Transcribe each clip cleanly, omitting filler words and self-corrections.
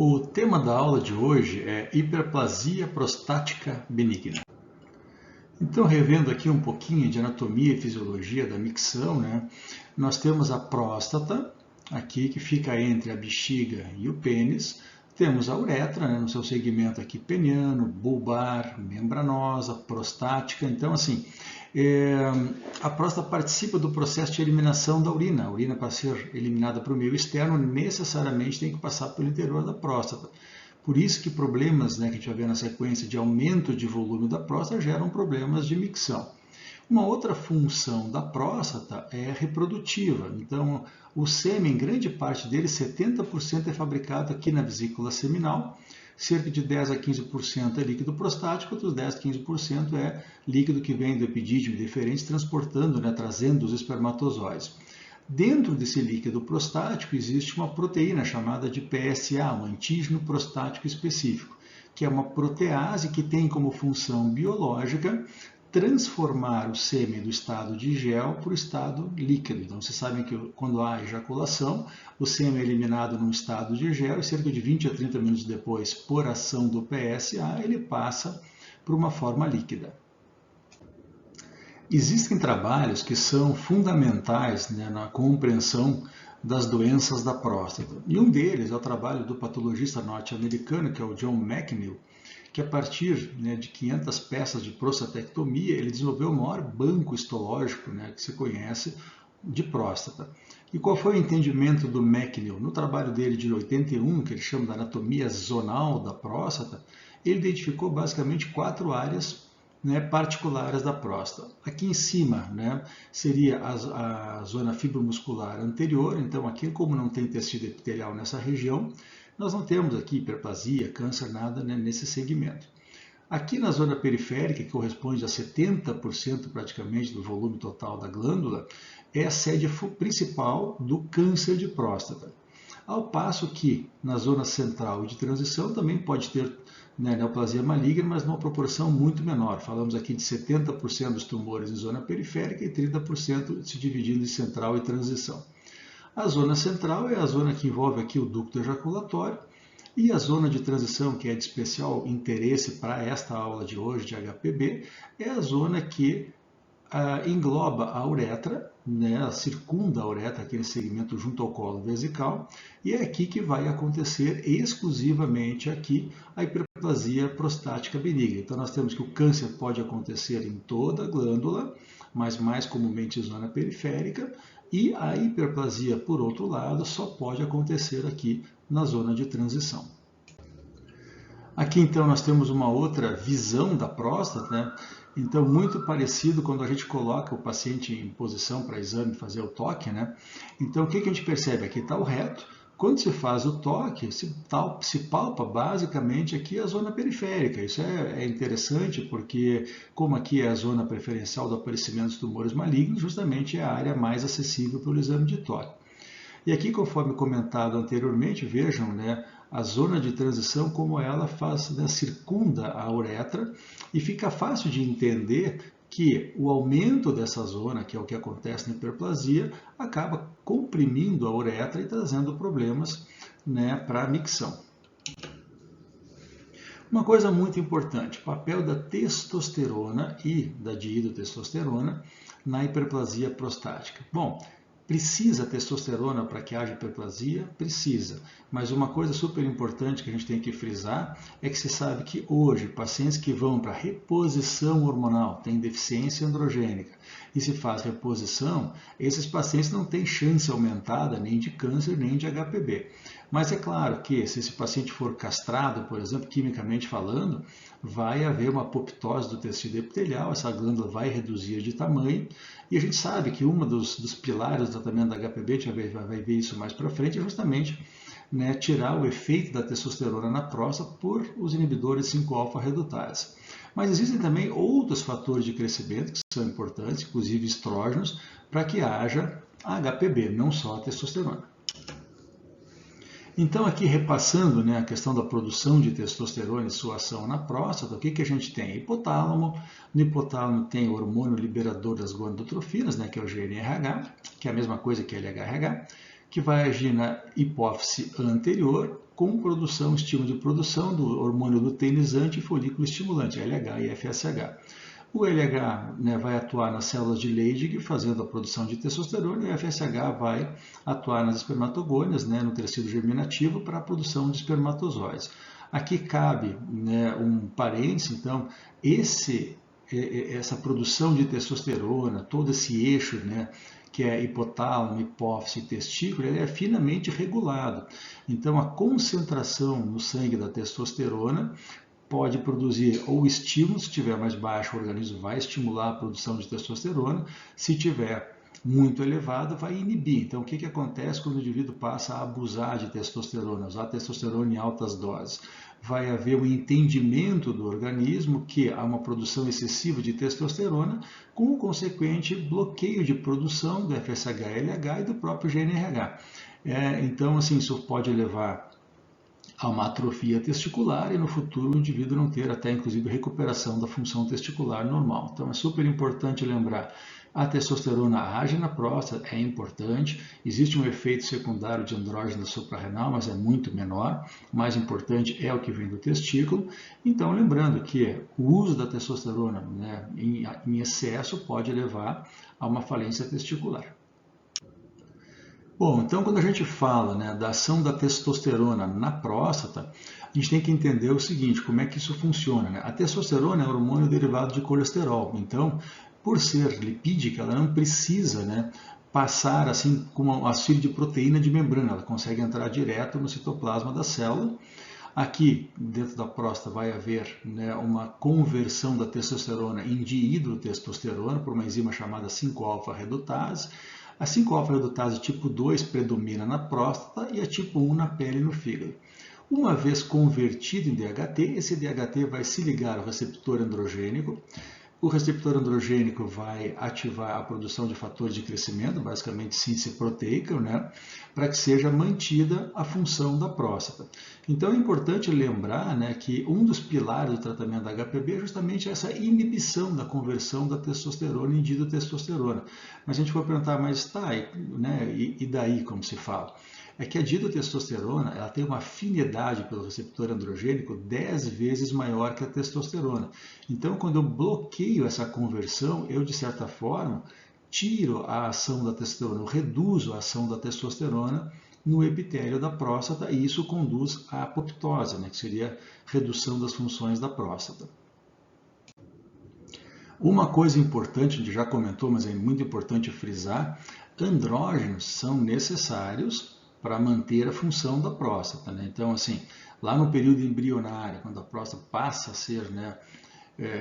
O tema da aula de hoje é hiperplasia prostática benigna. Então, revendo aqui um pouquinho de anatomia e fisiologia da micção, nós temos a próstata, aqui que fica entre a bexiga e o pênis. Temos a uretra, no seu segmento aqui peniano, bulbar, membranosa, prostática. Então, assim, a próstata participa do processo de eliminação da urina. A urina, para ser eliminada para o meio externo, necessariamente tem que passar pelo interior da próstata. Por isso que problemas, que a gente vai ver na sequência, de aumento de volume da próstata geram problemas de micção. Uma outra função da próstata é reprodutiva. Então, o sêmen, grande parte dele, 70% é fabricado aqui na vesícula seminal, cerca de 10 a 15% é líquido prostático, outros 10 a 15% é líquido que vem do epidídimo deferente, transportando, trazendo os espermatozoides. Dentro desse líquido prostático existe uma proteína chamada de PSA, um antígeno prostático específico, que é uma protease que tem como função biológica transformar o sêmen do estado de gel para o estado líquido. Então, vocês sabem que quando há ejaculação, o sêmen é eliminado num estado de gel e cerca de 20 a 30 minutos depois, por ação do PSA, ele passa para uma forma líquida. Existem trabalhos que são fundamentais na compreensão das doenças da próstata. E um deles é o trabalho do patologista norte-americano, que é o John McNeil, que a partir de 500 peças de prostatectomia, ele desenvolveu o maior banco histológico que se conhece de próstata. E qual foi o entendimento do McNeil? No trabalho dele de 81, que ele chama de anatomia zonal da próstata, ele identificou basicamente 4 áreas particulares da próstata. Aqui em cima seria a zona fibromuscular anterior, então aqui como não tem tecido epitelial nessa região, nós não temos aqui hiperplasia, câncer, nada nesse segmento. Aqui na zona periférica, que corresponde a 70% praticamente do volume total da glândula, é a sede principal do câncer de próstata. Ao passo que na zona central e de transição também pode ter neoplasia maligna, mas numa proporção muito menor. Falamos aqui de 70% dos tumores em zona periférica e 30% se dividindo em central e transição. A zona central é a zona que envolve aqui o ducto ejaculatório e a zona de transição, que é de especial interesse para esta aula de hoje de HPB, é a zona que engloba a uretra, circunda a uretra, aquele segmento junto ao colo vesical, e é aqui que vai acontecer exclusivamente aqui a hiperplasia prostática benigna. Então nós temos que o câncer pode acontecer em toda a glândula, mas mais comumente em zona periférica, e a hiperplasia, por outro lado, só pode acontecer aqui na zona de transição. Aqui então nós temos uma outra visão da próstata, Então, muito parecido quando a gente coloca o paciente em posição para exame, fazer o toque, Então, o que a gente percebe? Aqui está o reto. Quando se faz o toque, se palpa basicamente aqui a zona periférica. Isso é interessante porque, como aqui é a zona preferencial do aparecimento dos tumores malignos, justamente é a área mais acessível pelo exame de toque. E aqui, conforme comentado anteriormente, vejam a zona de transição, como ela circunda a uretra, e fica fácil de entender que o aumento dessa zona, que é o que acontece na hiperplasia, acaba comprimindo a uretra e trazendo problemas para a micção. Uma coisa muito importante, o papel da testosterona e da dihidrotestosterona na hiperplasia prostática. Bom, precisa testosterona para que haja hiperplasia? Precisa. Mas uma coisa super importante que a gente tem que frisar é que se sabe que hoje, pacientes que vão para reposição hormonal, têm deficiência androgênica, e se faz reposição, esses pacientes não têm chance aumentada nem de câncer, nem de HPB. Mas é claro que se esse paciente for castrado, por exemplo, quimicamente falando, vai haver uma apoptose do tecido epitelial, essa glândula vai reduzir de tamanho, e a gente sabe que um dos pilares do tratamento da HPB, a gente vai ver isso mais para frente, é justamente tirar o efeito da testosterona na próstata por os inibidores 5-alfa-redutase. Mas existem também outros fatores de crescimento que são importantes, inclusive estrógenos, para que haja HPB, não só a testosterona. Então, aqui repassando a questão da produção de testosterona e sua ação na próstata, o que a gente tem? Hipotálamo. No hipotálamo tem o hormônio liberador das gonadotrofinas, que é o GnRH, que é a mesma coisa que LHRH. que vai agir na hipófise anterior com produção, estímulo de produção do hormônio luteinizante e folículo estimulante, LH e FSH. O LH, né, vai atuar nas células de Leydig, fazendo a produção de testosterona, e o FSH vai atuar nas espermatogônias, né, no tecido germinativo, para a produção de espermatozoides. Aqui cabe, né, um parênteses, então, essa produção de testosterona, todo esse eixo, né, que é hipotálamo, hipófise e testículo, ele é finamente regulado. Então, a concentração no sangue da testosterona pode produzir ou estímulo, se estiver mais baixo, o organismo vai estimular a produção de testosterona, se tiver muito elevado, vai inibir. Então, o que acontece quando o indivíduo passa a abusar de testosterona, usar testosterona em altas doses? Vai haver um entendimento do organismo que há uma produção excessiva de testosterona, com o consequente bloqueio de produção do FSH-LH e do próprio GNRH. Então, assim, isso pode levar a uma atrofia testicular e no futuro o indivíduo não ter até inclusive recuperação da função testicular normal. Então é super importante lembrar, a testosterona age na próstata, é importante, existe um efeito secundário de andrógeno suprarrenal, mas é muito menor, o mais importante é o que vem do testículo. Então lembrando que o uso da testosterona, né, em excesso pode levar a uma falência testicular. Bom, então quando a gente fala, né, da ação da testosterona na próstata, a gente tem que entender o seguinte, como é que isso funciona, né? A testosterona é um hormônio derivado de colesterol, então, por ser lipídica, ela não precisa, né, passar assim como um auxílio de proteína de membrana, ela consegue entrar direto no citoplasma da célula. Aqui, dentro da próstata, vai haver, né, uma conversão da testosterona em dihidrotestosterona por uma enzima chamada 5-alfa-redutase. A 5-alfa-redutase tipo 2 predomina na próstata e a tipo 1 na pele e no fígado. Uma vez convertido em DHT, esse DHT vai se ligar ao receptor androgênico. O receptor androgênico vai ativar a produção de fatores de crescimento, basicamente síntese proteica, né, para que seja mantida a função da próstata. Então é importante lembrar, né, que um dos pilares do tratamento da HPB é justamente essa inibição da conversão da testosterona em dihidrotestosterona. Mas a gente vai perguntar, mas tá, né, e daí como se fala? É que a dihidrotestosterona ela tem uma afinidade pelo receptor androgênico 10 vezes maior que a testosterona. Então, quando eu bloqueio essa conversão, eu, de certa forma, tiro a ação da testosterona, eu reduzo a ação da testosterona no epitélio da próstata e isso conduz à apoptose, né, que seria a redução das funções da próstata. Uma coisa importante, a gente já comentou, mas é muito importante frisar, andrógenos são necessários para manter a função da próstata, né? Então, assim, lá no período embrionário, quando a próstata passa a ser, né,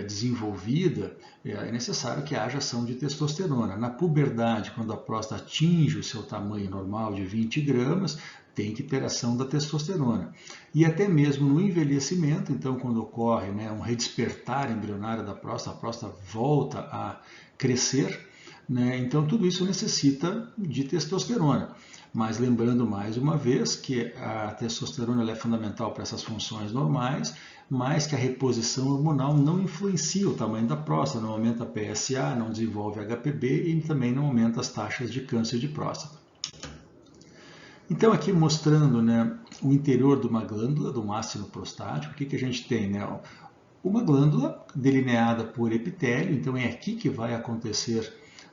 desenvolvida, é necessário que haja ação de testosterona. Na puberdade, quando a próstata atinge o seu tamanho normal de 20 gramas, tem que ter ação da testosterona. E até mesmo no envelhecimento, então quando ocorre, né, um redespertar embrionário da próstata, a próstata volta a crescer, né, então tudo isso necessita de testosterona. Mas lembrando mais uma vez que a testosterona ela é fundamental para essas funções normais, mas que a reposição hormonal não influencia o tamanho da próstata, não aumenta a PSA, não desenvolve HPB e também não aumenta as taxas de câncer de próstata. Então aqui mostrando, né, o interior de uma glândula, do máximo prostático, o que a gente tem, né? Uma glândula delineada por epitélio, então é aqui que vai acontecer,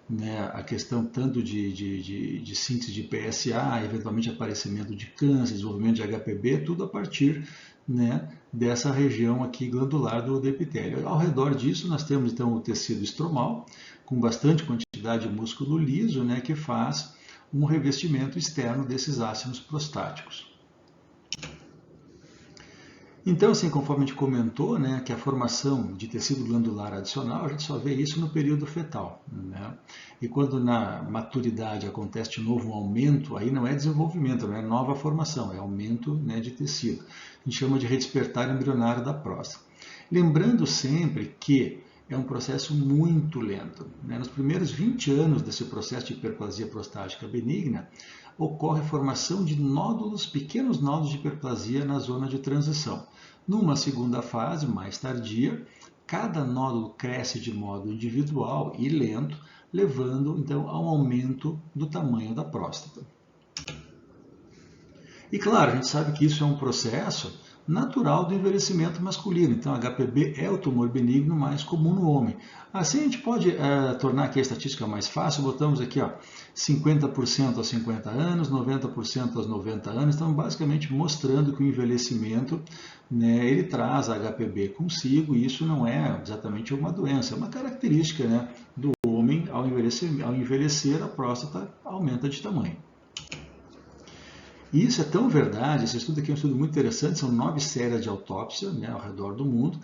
né, a questão tanto de síntese de PSA, eventualmente aparecimento de câncer, desenvolvimento de HPB, tudo a partir, né, dessa região aqui glandular do epitélio. Ao redor disso nós temos então o tecido estromal, com bastante quantidade de músculo liso, né, que faz um revestimento externo desses ácidos prostáticos. Então, assim, conforme a gente comentou, né, que a formação de tecido glandular adicional, a gente só vê isso no período fetal, né? E quando na maturidade acontece de novo um aumento, aí não é desenvolvimento, não é nova formação, é aumento, né, de tecido. A gente chama de redespertar embrionário da próstata. Lembrando sempre que é um processo muito lento, né? Nos primeiros 20 anos desse processo de hiperplasia prostática benigna, ocorre a formação de nódulos, pequenos nódulos de hiperplasia na zona de transição. Numa segunda fase, mais tardia, cada nódulo cresce de modo individual e lento, levando então a um aumento do tamanho da próstata. E claro, a gente sabe que isso é um processo natural do envelhecimento masculino. Então, HPB é o tumor benigno mais comum no homem. Assim, a gente pode tornar aqui a estatística mais fácil. Botamos aqui, ó, 50% aos 50 anos, 90% aos 90 anos. Então, basicamente mostrando que o envelhecimento, né, ele traz a HPB consigo, e isso não é exatamente uma doença, é uma característica, né, do homem. Ao envelhecer, a próstata aumenta de tamanho. E isso é tão verdade, esse estudo aqui é um estudo muito interessante, são 9 séries de autópsia, né, ao redor do mundo,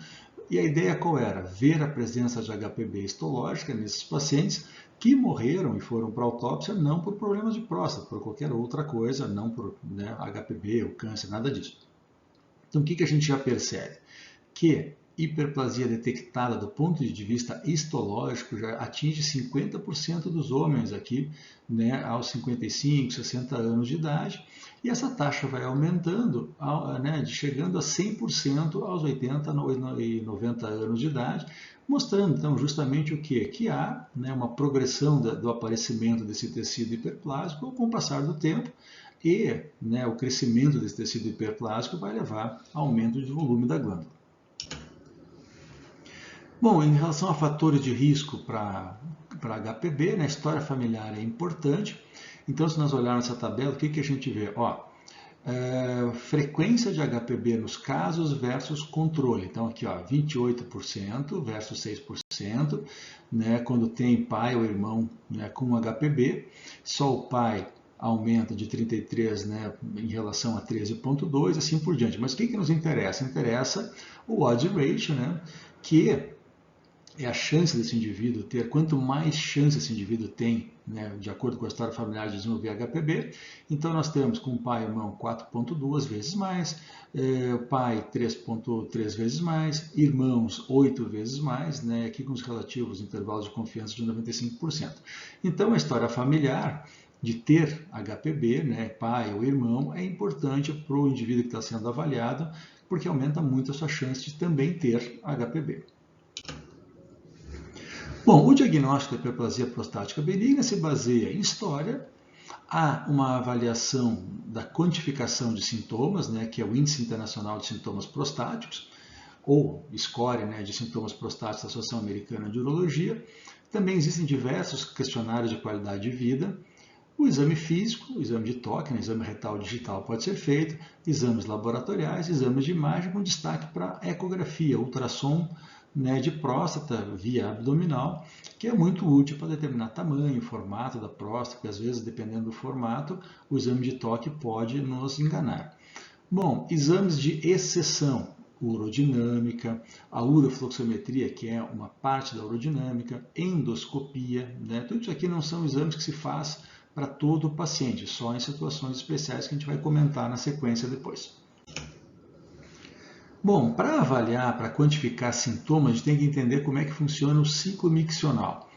e a ideia qual era? Ver a presença de HPB histológica nesses pacientes que morreram e foram para autópsia não por problemas de próstata, por qualquer outra coisa, não por, né, HPB ou câncer, nada disso. Então o que a gente já percebe? Que hiperplasia detectada do ponto de vista histológico já atinge 50% dos homens aqui, né, aos 55, 60 anos de idade, e essa taxa vai aumentando, né, chegando a 100% aos 80 e 90 anos de idade, mostrando então justamente o quê? Que há, né, uma progressão do aparecimento desse tecido hiperplásico com o passar do tempo, e, né, o crescimento desse tecido hiperplásico vai levar a aumento de volume da glândula. Bom, em relação a fatores de risco para HPB, né, a história familiar é importante. Então, se nós olharmos essa tabela, o que a gente vê? Ó, frequência de HPB nos casos versus controle. Então, aqui, ó, 28% versus 6%, né, quando tem pai ou irmão, né, com HPB. Só o pai aumenta de 33, né, em relação a 13,2, assim por diante. Mas o que nos interessa? Interessa o odds ratio, né, que é a chance desse indivíduo ter, quanto mais chance esse indivíduo tem, né, de acordo com a história familiar de desenvolver HPB, então nós temos com pai e irmão 4,2 vezes mais, pai 3,3 vezes mais, irmãos 8 vezes mais, né, aqui com os relativos intervalos de confiança de 95%. Então a história familiar de ter HPB, né, pai ou irmão, é importante para o indivíduo que está sendo avaliado, porque aumenta muito a sua chance de também ter HPB. Bom, o diagnóstico da hiperplasia prostática benigna se baseia em história, há uma avaliação da quantificação de sintomas, né, que é o Índice Internacional de Sintomas Prostáticos, ou SCORE, né, de Sintomas Prostáticos da Associação Americana de Urologia. Também existem diversos questionários de qualidade de vida. O exame físico, o exame de toque, né, exame retal digital pode ser feito, exames laboratoriais, exames de imagem com destaque para ecografia, ultrassom, né, de próstata via abdominal, que é muito útil para determinar tamanho, formato da próstata, porque às vezes, dependendo do formato, o exame de toque pode nos enganar. Bom, exames de exceção, urodinâmica, a urofluxometria, que é uma parte da urodinâmica, endoscopia, né, tudo isso aqui não são exames que se faz para todo o paciente, só em situações especiais que a gente vai comentar na sequência depois. Bom, para avaliar, para quantificar sintomas, a gente tem que entender como é que funciona o ciclo miccional.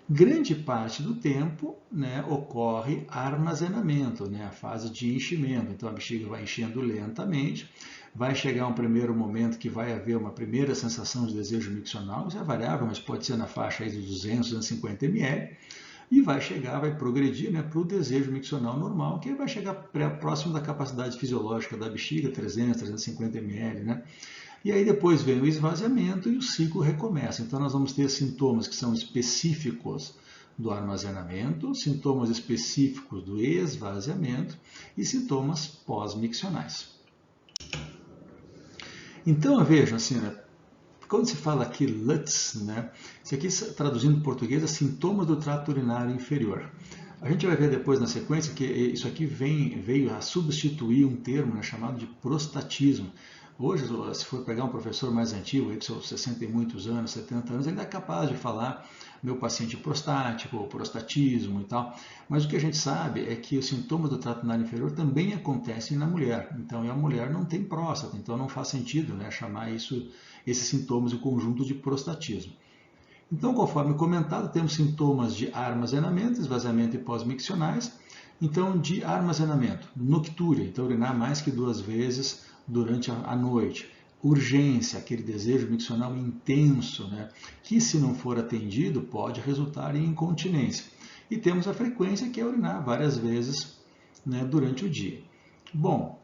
Grande parte do tempo, né, ocorre armazenamento, né, a fase de enchimento. Então a bexiga vai enchendo lentamente, vai chegar um primeiro momento que vai haver uma primeira sensação de desejo miccional, isso é variável, mas pode ser na faixa aí de 200, 250 ml, e vai chegar, vai progredir, né, para o desejo miccional normal, que vai chegar próximo da capacidade fisiológica da bexiga, 300, 350 ml, né? E aí depois vem o esvaziamento e o ciclo recomeça. Então nós vamos ter sintomas que são específicos do armazenamento, sintomas específicos do esvaziamento e sintomas pós-miccionais. Então vejam assim, né, quando se fala aqui LUTS, né, isso aqui traduzindo em português é sintomas do trato urinário inferior. A gente vai ver depois na sequência que isso aqui veio a substituir um termo, né, chamado de prostatismo. Hoje, se for pegar um professor mais antigo, aí com seus 60 e muitos anos, 70 anos, ele é capaz de falar meu paciente prostático, prostatismo e tal. Mas o que a gente sabe é que os sintomas do trato urinário inferior também acontecem na mulher. Então, a mulher não tem próstata, então não faz sentido, né, chamar esses sintomas, o conjunto de prostatismo. Então, conforme comentado, temos sintomas de armazenamento, esvaziamento e pós-miccionais. Então, de armazenamento, noctúria, então urinar mais que 2 vezes durante a noite. Urgência, aquele desejo miccional intenso, né, que se não for atendido pode resultar em incontinência. E temos a frequência, que é urinar várias vezes, né, durante o dia. Bom,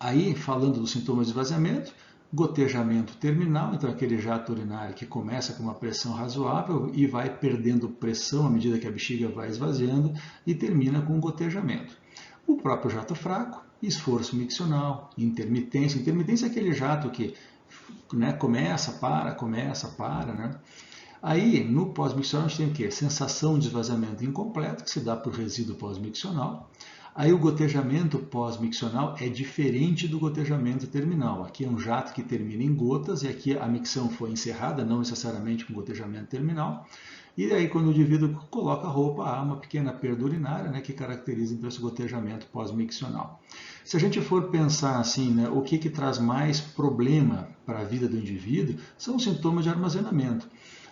aí falando dos sintomas de esvaziamento, gotejamento terminal, então aquele jato urinário que começa com uma pressão razoável e vai perdendo pressão à medida que a bexiga vai esvaziando e termina com gotejamento. O próprio jato fraco, esforço miccional, intermitência. Intermitência é aquele jato que, né, começa, para, né? Aí, no pós-miccional, a gente tem o quê? Sensação de esvaziamento incompleto, que se dá por resíduo pós-miccional. Aí o gotejamento pós-miccional é diferente do gotejamento terminal. Aqui é um jato que termina em gotas e aqui a micção foi encerrada, não necessariamente com gotejamento terminal. E aí quando o indivíduo coloca a roupa, há uma pequena perda urinária, né, que caracteriza então esse gotejamento pós-miccional. Se a gente for pensar assim, né, o que traz mais problema para a vida do indivíduo são os sintomas de armazenamento.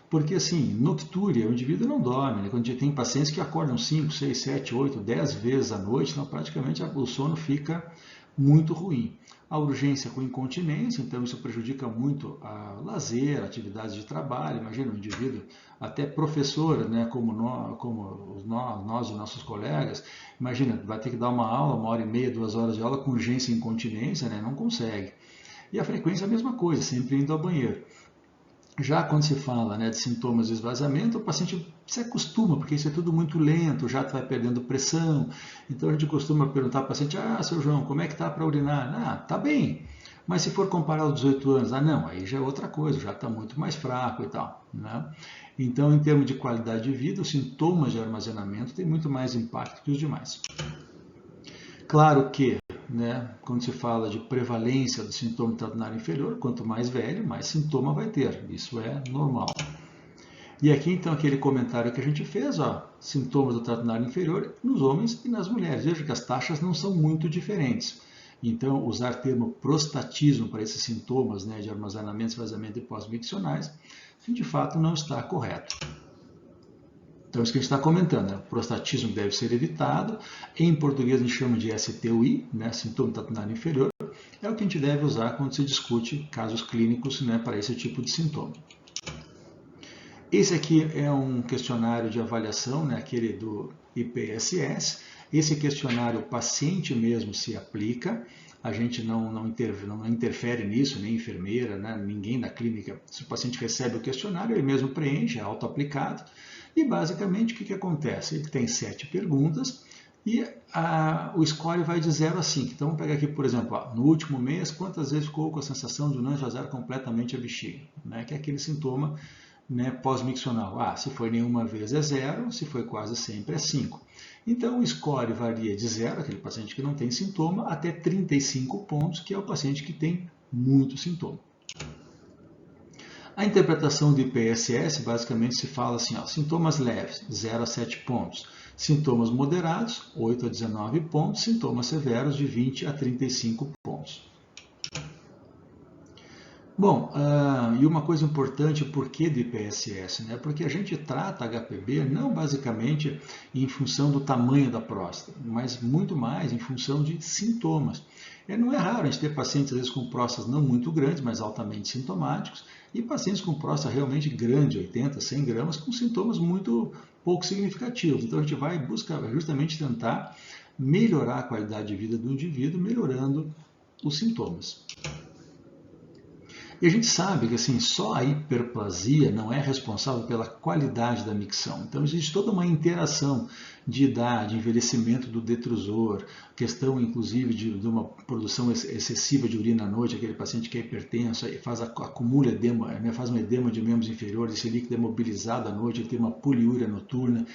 Porque, assim, noctúria, o indivíduo não dorme, né? Quando a gente tem pacientes que acordam 5, 6, 7, 8, 10 vezes à noite, então praticamente o sono fica muito ruim. A urgência com incontinência, então isso prejudica muito a lazer, atividades de trabalho. Imagina um indivíduo, até professor, né, como nós e nossos colegas, imagina, vai ter que dar uma aula, 1h30, 2 horas de aula com urgência e incontinência, né? Não consegue. E a frequência é a mesma coisa, sempre indo ao banheiro. Já quando se fala, né, de sintomas de esvaziamento, o paciente se acostuma, porque isso é tudo muito lento, o jato vai perdendo pressão. Então a gente costuma perguntar ao paciente, seu João, como é que está para urinar? Tá bem. Mas se for comparar aos 18 anos, não, aí já é outra coisa, já está muito mais fraco e tal, né? Então, em termos de qualidade de vida, os sintomas de armazenamento têm muito mais impacto que os demais. Claro que, né, quando se fala de prevalência do sintoma do trato urinário inferior, quanto mais velho, mais sintoma vai ter. Isso é normal. E aqui, então, aquele comentário que a gente fez, sintomas do trato urinário inferior nos homens e nas mulheres. Veja que as taxas não são muito diferentes. Então, usar termo prostatismo para esses sintomas, né, de armazenamento, esvaziamento e pós-miccionais, de fato não está correto. Então, isso que a gente está comentando, né? O prostatismo deve ser evitado. Em português, a gente chama de STUI, né? Sintoma do trato urinário inferior. É o que a gente deve usar quando se discute casos clínicos, né, para esse tipo de sintoma. Esse aqui é um questionário de avaliação, né, aquele do IPSS. Esse questionário, o paciente mesmo se aplica. A gente não interfere nisso, nem enfermeira, né, ninguém da clínica. Se o paciente recebe o questionário, ele mesmo preenche, é auto-aplicado. E basicamente o que acontece? Ele tem 7 perguntas e o score vai de 0 a 5. Então vamos pegar aqui, por exemplo, no último mês, quantas vezes ficou com a sensação de não esvaziar completamente a bexiga? Né? Que é aquele sintoma, né, pós-miccional. Se foi nenhuma vez é 0, se foi quase sempre é 5. Então o score varia de 0, aquele paciente que não tem sintoma, até 35 pontos, que é o paciente que tem muito sintoma. A interpretação do IPSS basicamente se fala assim, sintomas leves, 0 a 7 pontos. Sintomas moderados, 8 a 19 pontos. Sintomas severos, de 20 a 35 pontos. Bom, e uma coisa importante, por que do IPSS? Né? Porque a gente trata HPB não basicamente em função do tamanho da próstata, mas muito mais em função de sintomas. Não é raro a gente ter pacientes, às vezes, com próstatas não muito grandes, mas altamente sintomáticos, e pacientes com próstata realmente grande, 80, 100 gramas, com sintomas muito pouco significativos. Então a gente vai buscar justamente tentar melhorar a qualidade de vida do indivíduo, melhorando os sintomas. E a gente sabe que assim, só a hiperplasia não é responsável pela qualidade da micção. Então existe toda uma interação de idade, envelhecimento do detrusor, questão inclusive de uma produção excessiva de urina à noite, aquele paciente que é hipertenso, acumula edema, né, faz um edema de membros inferiores, esse líquido é mobilizado à noite, ele tem uma poliúria noturna.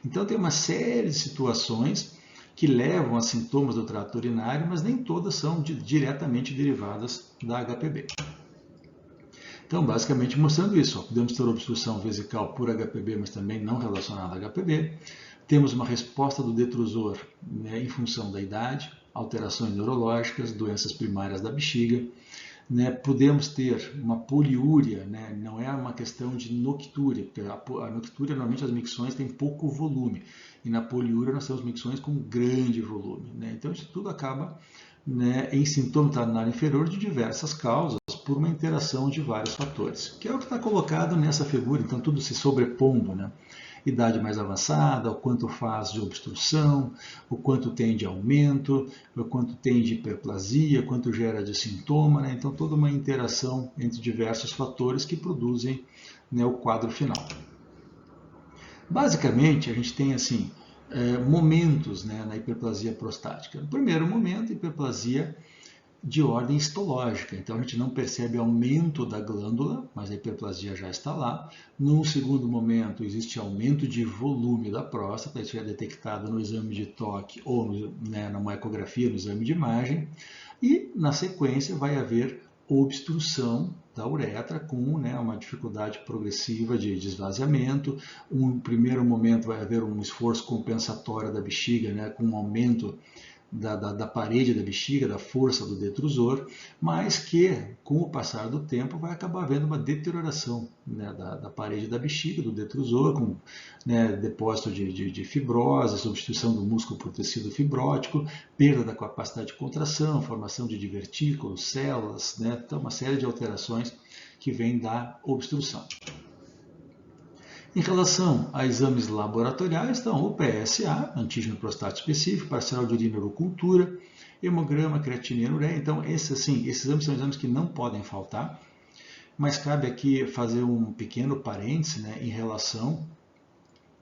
Então tem uma série de situações que levam a sintomas do trato urinário, mas nem todas são diretamente derivadas da HPB. Então, basicamente mostrando isso, podemos ter obstrução vesical por HPB, mas também não relacionada a HPB. Temos uma resposta do detrusor, né, em função da idade, alterações neurológicas, doenças primárias da bexiga. Né, podemos ter uma poliúria, né, não é uma questão de noctúria, porque a noctúria, normalmente as micções têm pouco volume, e na poliúria nós temos micções com grande volume. Né, então isso tudo acaba, né, em sintoma do trato urinário inferior de diversas causas, por uma interação de vários fatores, que é o que está colocado nessa figura, então tudo se sobrepondo. Né? idade mais avançada, o quanto faz de obstrução, o quanto tem de aumento, o quanto tem de hiperplasia, quanto gera de sintoma, né? Então toda uma interação entre diversos fatores que produzem, né, o quadro final. Basicamente, a gente tem assim momentos, né, na hiperplasia prostática. No primeiro momento, hiperplasia de ordem histológica, então a gente não percebe aumento da glândula, mas a hiperplasia já está lá. Num segundo momento, existe aumento de volume da próstata, isso é detectado no exame de toque ou, né, numa ecografia, no exame de imagem, e na sequência vai haver obstrução da uretra com, né, uma dificuldade progressiva de esvaziamento. Um primeiro momento vai haver um esforço compensatório da bexiga, né, com um aumento da parede da bexiga, da força do detrusor, mas que, com o passar do tempo, vai acabar havendo uma deterioração, né, da parede da bexiga, do detrusor, com, né, depósito de fibrose, substituição do músculo por tecido fibrótico, perda da capacidade de contração, formação de divertículos, células, né, então uma série de alterações que vêm da obstrução. Em relação a exames laboratoriais, então o PSA, antígeno prostático específico, parcial de urina urocultura, hemograma, creatinina, ureia. Então, esses exames são exames que não podem faltar, mas cabe aqui fazer um pequeno parêntese, né, em relação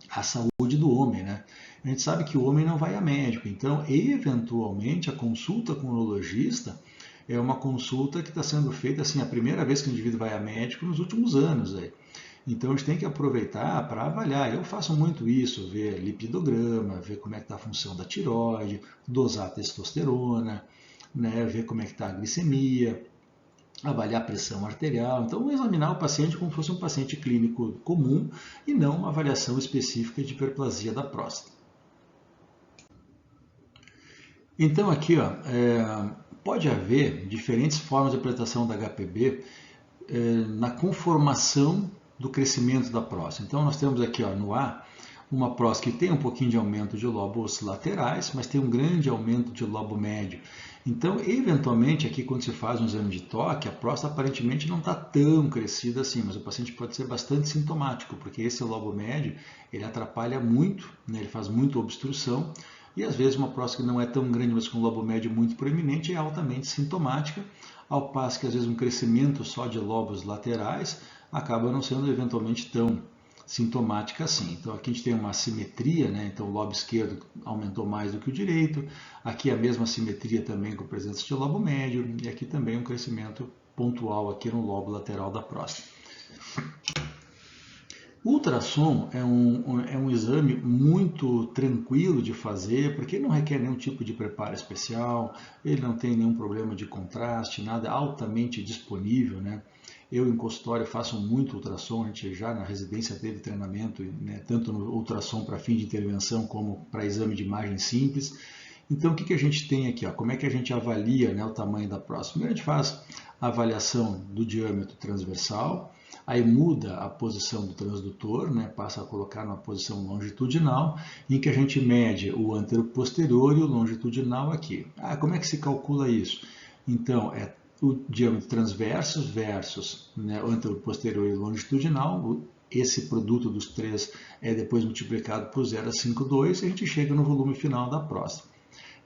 à saúde do homem, né? A gente sabe que o homem não vai a médico, então, eventualmente, a consulta com o urologista é uma consulta que está sendo feita, assim, a primeira vez que o indivíduo vai a médico nos últimos anos, aí. Então a gente tem que aproveitar para avaliar. Eu faço muito isso, ver lipidograma, ver como é que está a função da tireoide, dosar a testosterona, né, ver como é que está a glicemia, avaliar a pressão arterial. Então examinar o paciente como se fosse um paciente clínico comum e não uma avaliação específica de hiperplasia da próstata. Então aqui, ó, pode haver diferentes formas de apresentação da HPB na conformação do crescimento da próstata. Então nós temos aqui, ó, no A, uma próstata que tem um pouquinho de aumento de lobos laterais, mas tem um grande aumento de lobo médio. Então, eventualmente, aqui quando se faz um exame de toque, a próstata aparentemente não está tão crescida assim, mas o paciente pode ser bastante sintomático, porque esse lobo médio, ele atrapalha muito, né, ele faz muita obstrução, e às vezes uma próstata que não é tão grande, mas com lobo médio muito proeminente, é altamente sintomática, ao passo que às vezes um crescimento só de lobos laterais acaba não sendo eventualmente tão sintomática assim. Então aqui a gente tem uma assimetria, né? Então o lobo esquerdo aumentou mais do que o direito, aqui a mesma assimetria também com presença de lobo médio, e aqui também um crescimento pontual aqui no lobo lateral da próstata. O ultrassom é um exame muito tranquilo de fazer, porque ele não requer nenhum tipo de preparo especial, ele não tem nenhum problema de contraste, nada, altamente disponível, né? Eu, em consultório, faço muito ultrassom, a gente já na residência teve treinamento, né, tanto no ultrassom para fim de intervenção como para exame de imagem simples. Então, o que a gente tem aqui? Ó? Como é que a gente avalia, né, o tamanho da próstata? Primeiro, a gente faz a avaliação do diâmetro transversal, aí muda a posição do transdutor, né, passa a colocar numa posição longitudinal, em que a gente mede o anteroposterior e o longitudinal aqui. Como é que se calcula isso? Então, é o diâmetro transverso versus, né, o anteroposterior e longitudinal. Esse produto dos três é depois multiplicado por 0,52 e a gente chega no volume final da próstata.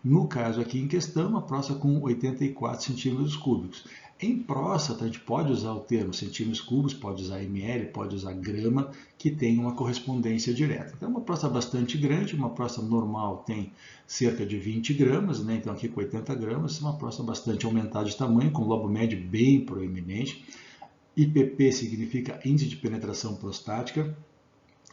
No caso aqui em questão, uma próstata com 84 centímetros cúbicos. Em próstata, a gente pode usar o termo centímetros cúbicos, pode usar ml, pode usar grama, que tem uma correspondência direta. Então, uma próstata bastante grande, uma próstata normal tem cerca de 20 gramas, né? Então aqui com 80 gramas, uma próstata bastante aumentada de tamanho, com lobo médio bem proeminente. IPP significa índice de penetração prostática,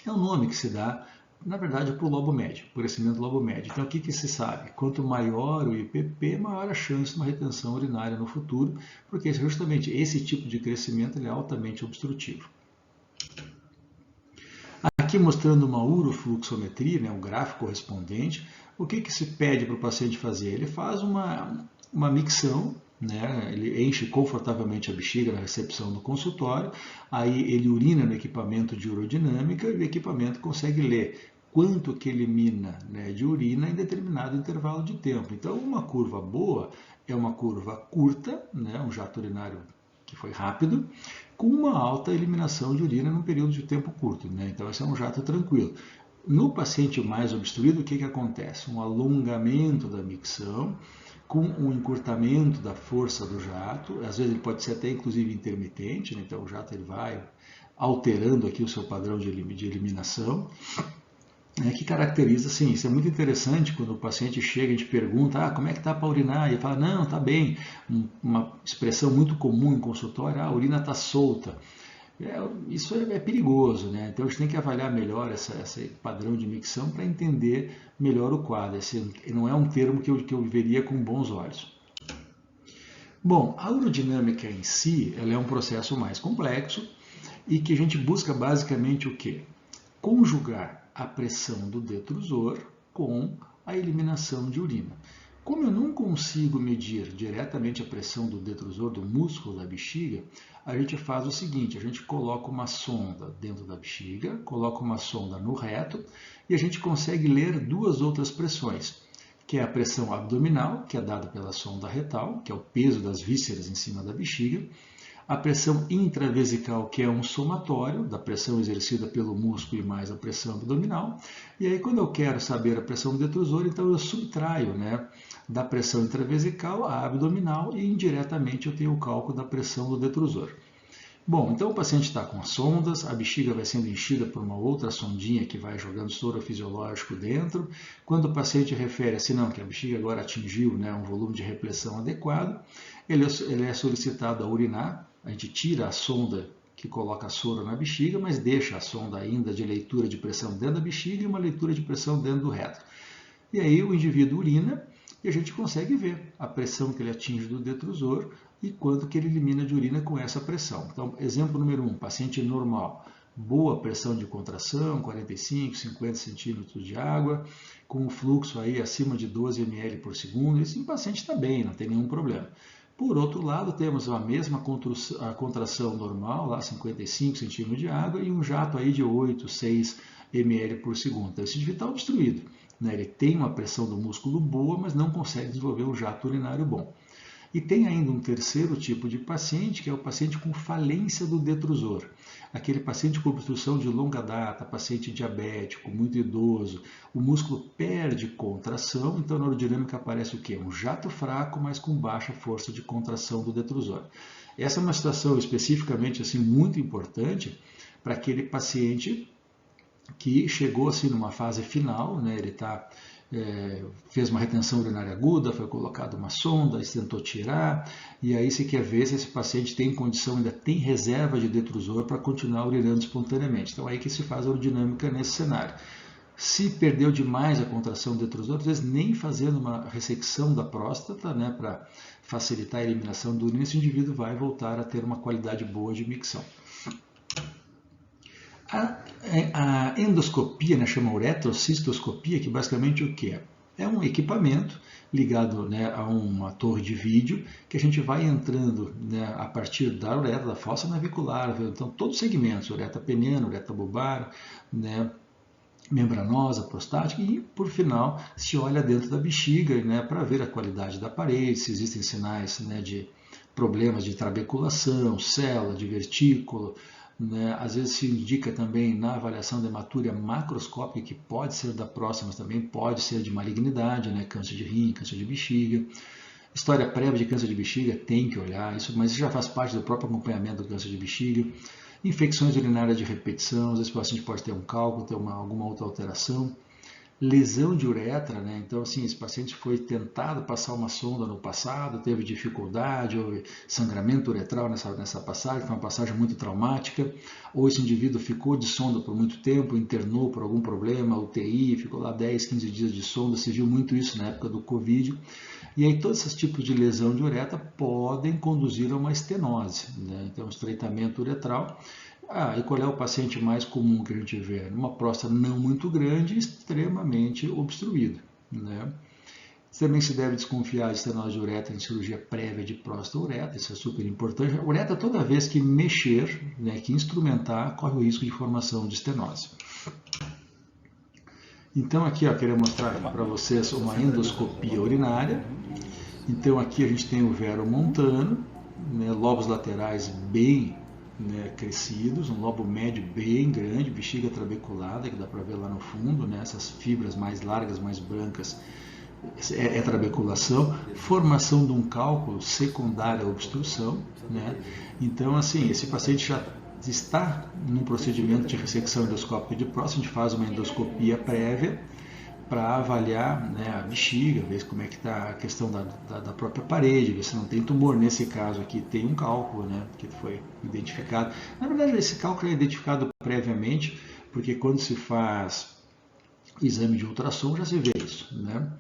é o nome que se dá, na verdade, para o lobo médio, por crescimento do lobo médio. Então, o que se sabe? Quanto maior o IPP, maior a chance de uma retenção urinária no futuro, porque justamente esse tipo de crescimento ele é altamente obstrutivo. Aqui mostrando uma urofluxometria, né, um gráfico correspondente, o que se pede para o paciente fazer? Ele faz uma micção, né, ele enche confortavelmente a bexiga na recepção do consultório, aí ele urina no equipamento de urodinâmica e o equipamento consegue ler quanto que elimina, né, de urina em determinado intervalo de tempo. Então, uma curva boa é uma curva curta, né, um jato urinário que foi rápido, com uma alta eliminação de urina num período de tempo curto, né? Então esse é um jato tranquilo. No paciente mais obstruído, o que acontece? Um alongamento da micção, com um encurtamento da força do jato, às vezes ele pode ser até inclusive intermitente, né? Então o jato ele vai alterando aqui o seu padrão de eliminação, que caracteriza, assim, isso é muito interessante quando o paciente chega e a gente pergunta, como é que está para urinar? E ele fala, não, está bem. Uma expressão muito comum em consultório, a urina está solta. Isso é perigoso, né? Então a gente tem que avaliar melhor esse padrão de micção para entender melhor o quadro. Esse não é um termo que eu veria com bons olhos. Bom, a urodinâmica em si, ela é um processo mais complexo e que a gente busca basicamente o quê? Conjugar a pressão do detrusor com a eliminação de urina. Como eu não consigo medir diretamente a pressão do detrusor, do músculo da bexiga, a gente faz o seguinte, a gente coloca uma sonda dentro da bexiga, coloca uma sonda no reto e a gente consegue ler duas outras pressões, que é a pressão abdominal, que é dada pela sonda retal, que é o peso das vísceras em cima da bexiga, a pressão intravesical, que é um somatório da pressão exercida pelo músculo e mais a pressão abdominal. E aí, quando eu quero saber a pressão do detrusor, então eu subtraio, né, da pressão intravesical a abdominal e indiretamente eu tenho o cálculo da pressão do detrusor. Bom, então o paciente está com as sondas, a bexiga vai sendo enchida por uma outra sondinha que vai jogando soro fisiológico dentro. Quando o paciente refere assim, não, que a bexiga agora atingiu, né, um volume de repressão adequado, ele é solicitado a urinar. A gente tira a sonda que coloca soro na bexiga, mas deixa a sonda ainda de leitura de pressão dentro da bexiga e uma leitura de pressão dentro do reto. E aí o indivíduo urina e a gente consegue ver a pressão que ele atinge do detrusor e quanto que ele elimina de urina com essa pressão. Então, exemplo número 1, paciente normal, boa pressão de contração, 45, 50 centímetros de água, com um fluxo aí acima de 12 ml por segundo, esse paciente está bem, não tem nenhum problema. Por outro lado, temos a mesma contração normal, lá 55 centímetros de água, e um jato aí de 8, 6 ml por segundo. Então, esse indivíduo está obstruído, né? Ele tem uma pressão do músculo boa, mas não consegue desenvolver um jato urinário bom. E tem ainda um terceiro tipo de paciente, que é o paciente com falência do detrusor. Aquele paciente com obstrução de longa data, paciente diabético, muito idoso, o músculo perde contração, então na urodinâmica aparece o quê? Um jato fraco, mas com baixa força de contração do detrusor. Essa é uma situação especificamente assim, muito importante para aquele paciente que chegou assim, numa fase final, né? Ele fez uma retenção urinária aguda, foi colocada uma sonda, tentou tirar, e aí se quer ver se esse paciente tem condição, ainda tem reserva de detrusor para continuar urinando espontaneamente. Então aí que se faz a urodinâmica nesse cenário. Se perdeu demais a contração do detrusor, às vezes nem fazendo uma ressecção da próstata, né, para facilitar a eliminação da urina, esse indivíduo vai voltar a ter uma qualidade boa de micção. A endoscopia, né, chama uretrocistoscopia, que basicamente o que é? É um equipamento ligado, né, a uma torre de vídeo que a gente vai entrando, né, a partir da uretra, da fossa navicular, então todos os segmentos, uretra peniana, uretra bulbar, né, membranosa, prostática e, por final, se olha dentro da bexiga, né, para ver a qualidade da parede, se existem sinais, né, de problemas de trabeculação, célula, de vertículo, né? Às vezes se indica também na avaliação da hematúria macroscópica, que pode ser da próstata, mas também pode ser de malignidade, né? Câncer de rim, câncer de bexiga. História prévia de câncer de bexiga, tem que olhar, mas isso já faz parte do próprio acompanhamento do câncer de bexiga. Infecções urinárias de repetição, às vezes o paciente pode ter um cálculo, ter alguma outra alteração. Lesão de uretra, né? Então, assim, esse paciente foi tentado passar uma sonda no passado, teve dificuldade, houve sangramento uretral nessa passagem, foi uma passagem muito traumática, ou esse indivíduo ficou de sonda por muito tempo, internou por algum problema, UTI, ficou lá 10, 15 dias de sonda, se viu muito isso na época do Covid. E aí todos esses tipos de lesão de uretra podem conduzir a uma estenose, né? Então, estreitamento uretral. E qual é o paciente mais comum que a gente vê? Uma próstata não muito grande e extremamente obstruída, né? Também se deve desconfiar de estenose de uretra em cirurgia prévia de próstata uretra, isso é super importante. A uretra, toda vez que mexer, né, que instrumentar, corre o risco de formação de estenose. Então aqui, queria mostrar para vocês uma endoscopia urinária. Então aqui a gente tem o Vero montano, né, lobos laterais bem, né, crescidos, um lobo médio bem grande, bexiga trabeculada, que dá para ver lá no fundo, né, essas fibras mais largas, mais brancas, é trabeculação, formação de um cálculo secundária à obstrução, né? Então, assim, esse paciente já está num procedimento de ressecção endoscópica de próstata, a gente faz uma endoscopia prévia para avaliar, né, a bexiga, ver como é que está a questão da própria parede, ver se não tem tumor. Nesse caso aqui tem um cálculo, né, que foi identificado. Na verdade, esse cálculo é identificado previamente, porque quando se faz o exame de ultrassom já se vê isso, né?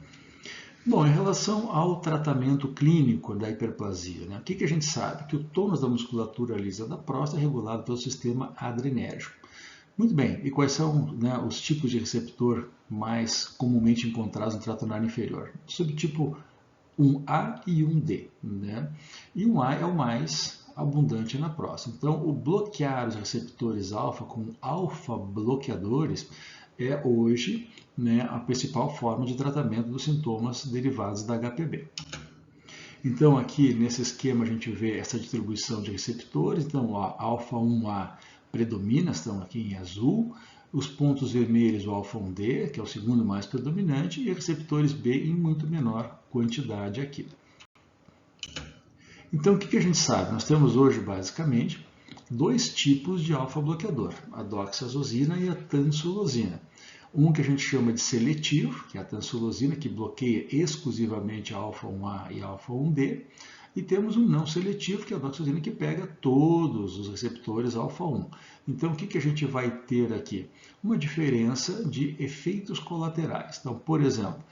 Bom, em relação ao tratamento clínico da hiperplasia, né, o que a gente sabe? Que o tônus da musculatura lisa da próstata é regulado pelo sistema adrenérgico. Muito bem, e quais são, né, os tipos de receptor mais comumente encontrados no trato urinário inferior? Subtipo 1A e 1D. Né? E 1A é o mais abundante na próstata. Então, o bloquear os receptores alfa com alfa-bloqueadores é hoje, né, a principal forma de tratamento dos sintomas derivados da HPB. Então, aqui nesse esquema a gente vê essa distribuição de receptores. Então, a alfa-1A predomina, estão aqui em azul. Os pontos vermelhos, o alfa-1D, que é o segundo mais predominante, e receptores B em muito menor quantidade aqui. Então, o que a gente sabe? Nós temos hoje, basicamente, dois tipos de alfa-bloqueador, a doxazosina e a tansulosina. Um que a gente chama de seletivo, que é a tansulosina, que bloqueia exclusivamente a alfa-1A e a alfa-1D, e temos um não seletivo, que é a doxazosina, que pega todos os receptores alfa-1. Então, o que a gente vai ter aqui? Uma diferença de efeitos colaterais. Então, por exemplo,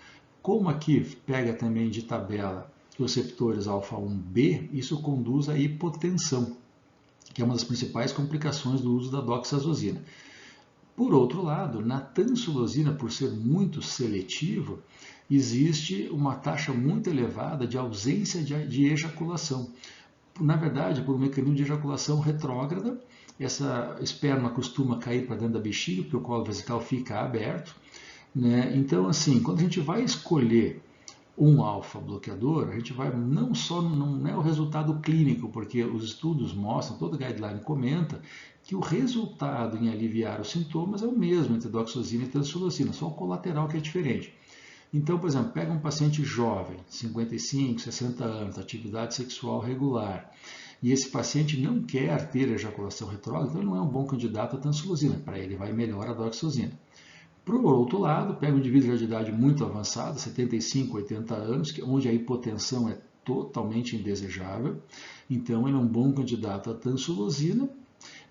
como aqui pega também de tabela os receptores alfa-1B, isso conduz à hipotensão, que é uma das principais complicações do uso da doxazosina. Por outro lado, na tansulosina, por ser muito seletivo, existe uma taxa muito elevada de ausência de ejaculação. Na verdade, por um mecanismo de ejaculação retrógrada, essa esperma costuma cair para dentro da bexiga, porque o colo vesical fica aberto, né? Então, assim, quando a gente vai escolher um alfa-bloqueador, a gente vai não é o resultado clínico, porque os estudos mostram, todo guideline comenta, que o resultado em aliviar os sintomas é o mesmo entre doxazosina e tansulosina, só o colateral que é diferente. Então, por exemplo, pega um paciente jovem, 55, 60 anos, atividade sexual regular, e esse paciente não quer ter ejaculação retrógrada, então ele não é um bom candidato à tansulosina, para ele vai melhor a doxazosina. Por outro lado, pega um indivíduo de idade muito avançada, 75, 80 anos, onde a hipotensão é totalmente indesejável, então ele é um bom candidato à tansulosina,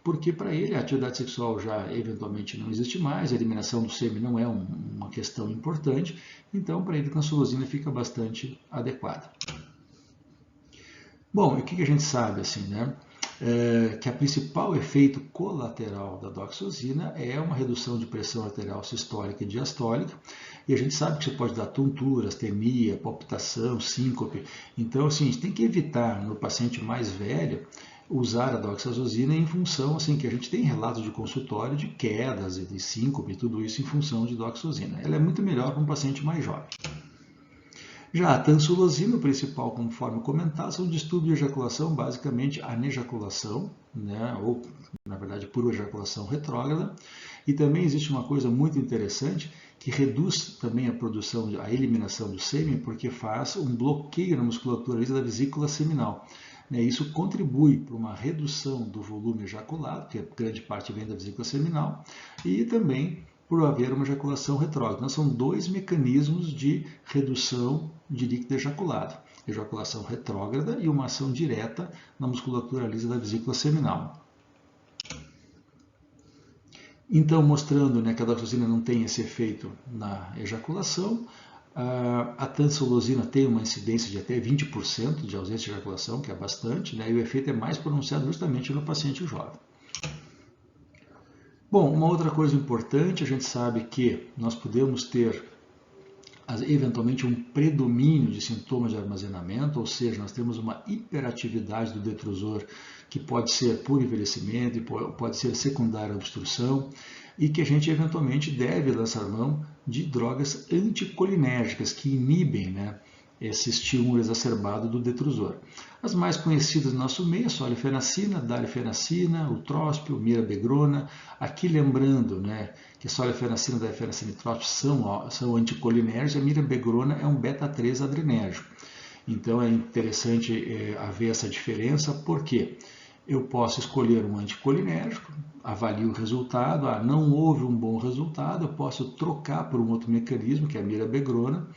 porque para ele a atividade sexual já eventualmente não existe mais, a eliminação do sêmen não é uma questão importante, então para ele a tansulosina fica bastante adequada. Bom, e o que a gente sabe assim, né? Que o principal efeito colateral da doxazosina é uma redução de pressão arterial sistólica e diastólica, e a gente sabe que você pode dar tontura, astenia, palpitação, síncope. Então, assim, a gente tem que evitar no paciente mais velho usar a doxazosina em função, assim, que a gente tem relatos de consultório de quedas e de síncope, tudo isso em função de doxazosina. Ela é muito melhor para um paciente mais jovem. Já a tansulosina, o principal, conforme comentado, são distúrbios de ejaculação, basicamente anejaculação, né, ou, na verdade, pura ejaculação retrógrada. E também existe uma coisa muito interessante, que reduz também a produção, a eliminação do sêmen, porque faz um bloqueio na musculatura lisa da vesícula seminal. Isso contribui para uma redução do volume ejaculado, que grande parte vem da vesícula seminal, e também por haver uma ejaculação retrógrada. Então, são dois mecanismos de redução de líquido ejaculado. Ejaculação retrógrada e uma ação direta na musculatura lisa da vesícula seminal. Então, mostrando, né, que a doxazosina não tem esse efeito na ejaculação, a tansulosina tem uma incidência de até 20% de ausência de ejaculação, que é bastante, né, e o efeito é mais pronunciado justamente no paciente jovem. Bom, uma outra coisa importante, a gente sabe que nós podemos ter eventualmente um predomínio de sintomas de armazenamento, ou seja, nós temos uma hiperatividade do detrusor que pode ser por envelhecimento e pode ser secundária à obstrução, e que a gente eventualmente deve lançar mão de drogas anticolinérgicas que inibem, né, esse estímulo exacerbado do detrusor. As mais conhecidas no nosso meio, a solifenacina, dalifenacina, o tróspio, mirabegrona. Aqui lembrando, né, que a solifenacina, dalifenacina e tróspio são anticolinérgicos, a mirabegrona é um beta-3 adrenérgico. Então é interessante haver essa diferença, porque eu posso escolher um anticolinérgico, avalio o resultado, não houve um bom resultado, eu posso trocar por um outro mecanismo, que é a mirabegrona.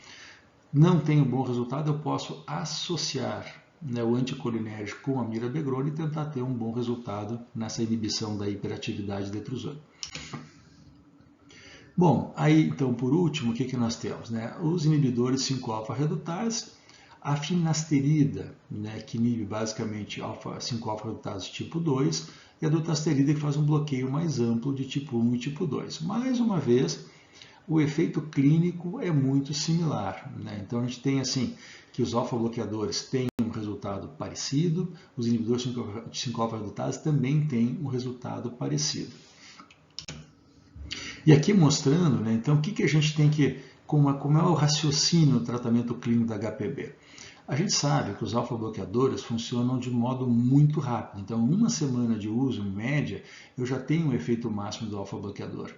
Não tem um bom resultado, eu posso associar, né, o anticolinérgico com a mirabegrona e tentar ter um bom resultado nessa inibição da hiperatividade detrusora. Bom, aí então por último, o que nós temos? Né? Os inibidores 5-alfa-redutase, a finasterida, né, que inibe basicamente 5-alfa-redutase tipo 2, e a dutasterida, que faz um bloqueio mais amplo de tipo 1 e tipo 2. Mais uma vez, o efeito clínico é muito similar, né? Então a gente tem assim que os alfa-bloqueadores têm um resultado parecido, os inibidores de 5-alfa-redutase também têm um resultado parecido. E aqui mostrando, né, então, o que a gente tem que, como é o raciocínio no tratamento clínico da HPB? A gente sabe que os alfa-bloqueadores funcionam de modo muito rápido. Então, uma semana de uso, em média, eu já tenho um efeito máximo do alfa-bloqueador.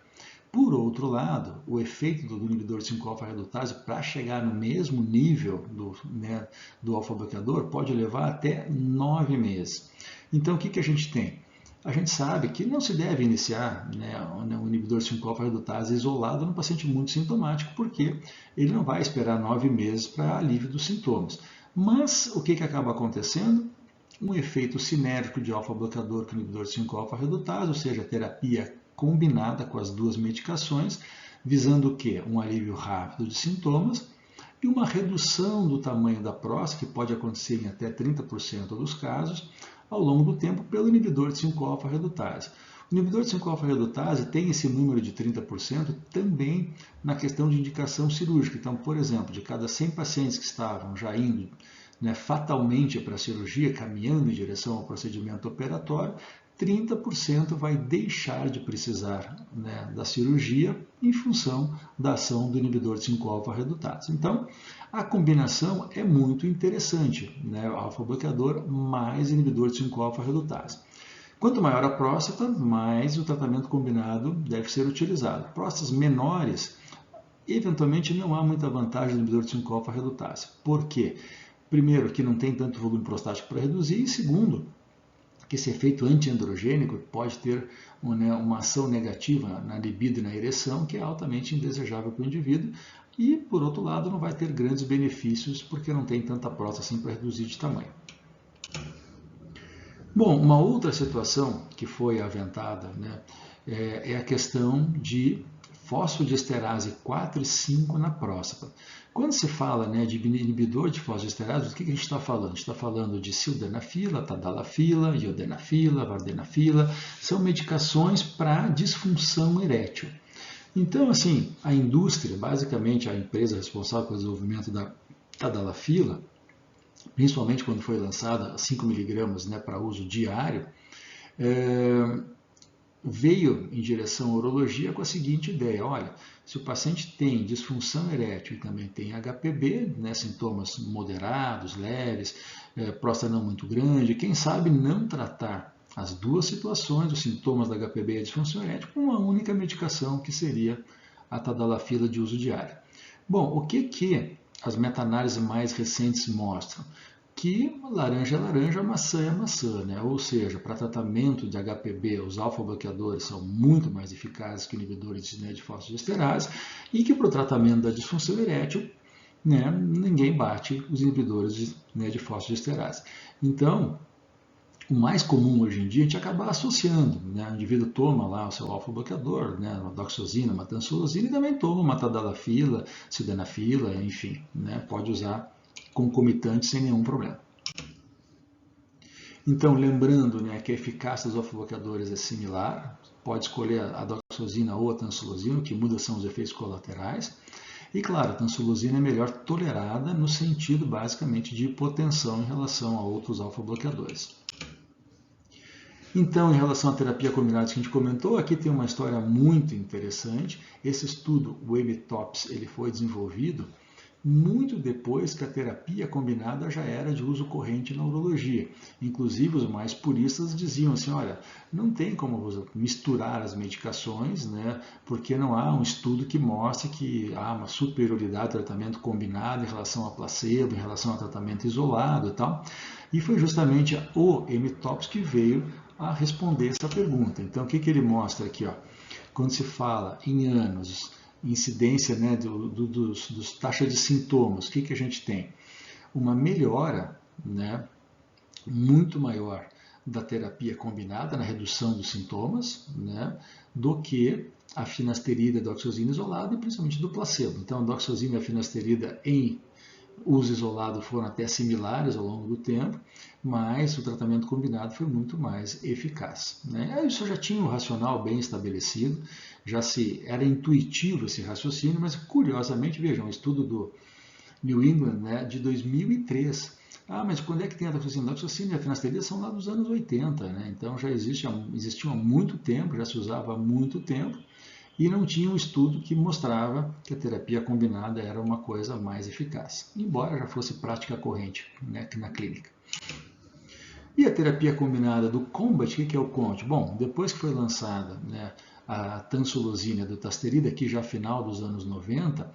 Por outro lado, o efeito do inibidor de 5-alfa-redutase para chegar no mesmo nível do alfa-bloqueador pode levar até 9 meses. Então, o que a gente tem? A gente sabe que não se deve iniciar, né, um inibidor de 5-alfa-redutase isolado no paciente muito sintomático, porque ele não vai esperar 9 meses para alívio dos sintomas. Mas o que acaba acontecendo? Um efeito sinérgico de alfa-bloqueador com inibidor de 5-alfa-redutase, ou seja, terapia combinada com as duas medicações, visando o quê? Um alívio rápido de sintomas e uma redução do tamanho da próstata, que pode acontecer em até 30% dos casos, ao longo do tempo, pelo inibidor de 5-alfa-redutase. O inibidor de 5-alfa-redutase tem esse número de 30% também na questão de indicação cirúrgica. Então, por exemplo, de cada 100 pacientes que estavam já indo, né, fatalmente para a cirurgia, caminhando em direção ao procedimento operatório, 30% vai deixar de precisar, né, da cirurgia em função da ação do inibidor de 5-alfa-redutase. Então, a combinação é muito interessante, né, alfa-bloqueador mais inibidor de 5-alfa-redutase. Quanto maior a próstata, mais o tratamento combinado deve ser utilizado. Próstatas menores, eventualmente não há muita vantagem do inibidor de 5-alfa-redutase. Por quê? Primeiro, que não tem tanto volume prostático para reduzir, e segundo, que esse efeito antiandrogênico pode ter uma ação negativa na libido e na ereção, que é altamente indesejável para o indivíduo, e, por outro lado, não vai ter grandes benefícios, porque não tem tanta próstata assim para reduzir de tamanho. Bom, uma outra situação que foi aventada, né, é a questão de fosfodiesterase 4 e 5 na próstata. Quando se fala, né, de inibidor de fosfodiesterase, o que a gente está falando? A gente está falando de sildenafila, tadalafila, iodenafila, vardenafila, são medicações para disfunção erétil. Então, assim, a indústria, basicamente a empresa responsável pelo desenvolvimento da tadalafila, principalmente quando foi lançada 5 mg, né, para uso diário, veio em direção à urologia com a seguinte ideia: olha, se o paciente tem disfunção erétil e também tem HPB, né, sintomas moderados, leves, próstata não muito grande, quem sabe não tratar as duas situações, os sintomas da HPB e a disfunção erétil, com uma única medicação, que seria a tadalafila de uso diário. Bom, o que as meta-análises mais recentes mostram? Que laranja é laranja, maçã é maçã, né? Ou seja, para tratamento de HPB, os alfa-bloqueadores são muito mais eficazes que inibidores, né, de fosfodiesterase, e que para o tratamento da disfunção erétil, né, ninguém bate os inibidores de fosfodiesterase. Então, o mais comum hoje em dia é a gente acabar associando, né? O indivíduo toma lá o seu alfa-bloqueador, né, uma doxozina, uma tansolosina, e também toma uma tadalafila, sildenafila, enfim, né, pode usar concomitante sem nenhum problema. Então, lembrando, né, que a eficácia dos alfa-bloqueadores é similar, pode escolher a doxozina ou a tansolosina, o que muda são os efeitos colaterais. E claro, a tansolosina é melhor tolerada no sentido basicamente de hipotensão em relação a outros alfa-bloqueadores. Então, em relação à terapia combinada que a gente comentou, aqui tem uma história muito interessante. Esse estudo, o WebTops, ele foi desenvolvido muito depois que a terapia combinada já era de uso corrente na urologia. Inclusive, os mais puristas diziam assim, olha, não tem como misturar as medicações, né, porque não há um estudo que mostre que há uma superioridade do tratamento combinado em relação a placebo, em relação ao tratamento isolado e tal. E foi justamente o M-TOPS que veio a responder essa pergunta. Então, o que ele mostra aqui? Ó? Quando se fala em anos, incidência, né, dos taxas de sintomas, o que a gente tem? Uma melhora, né, muito maior da terapia combinada na redução dos sintomas, né, do que a finasterida, a doxazina isolada e principalmente do placebo. Então, a doxazina e a finasterida em uso isolado foram até similares ao longo do tempo, mas o tratamento combinado foi muito mais eficaz, né? Isso já tinha um racional bem estabelecido, era intuitivo esse raciocínio, mas curiosamente, vejam, um estudo do New England, né, de 2003. Mas quando é que tem a doxazina? A doxazina e a finasterida são lá dos anos 80, né? Então já existiam há muito tempo, já se usava há muito tempo, e não tinha um estudo que mostrava que a terapia combinada era uma coisa mais eficaz, embora já fosse prática corrente, né, na clínica. E a terapia combinada do COMBAT, o que é o COMBAT? Bom, depois que foi lançada, né, a tansulosina do dutasterida, aqui já final dos anos 90,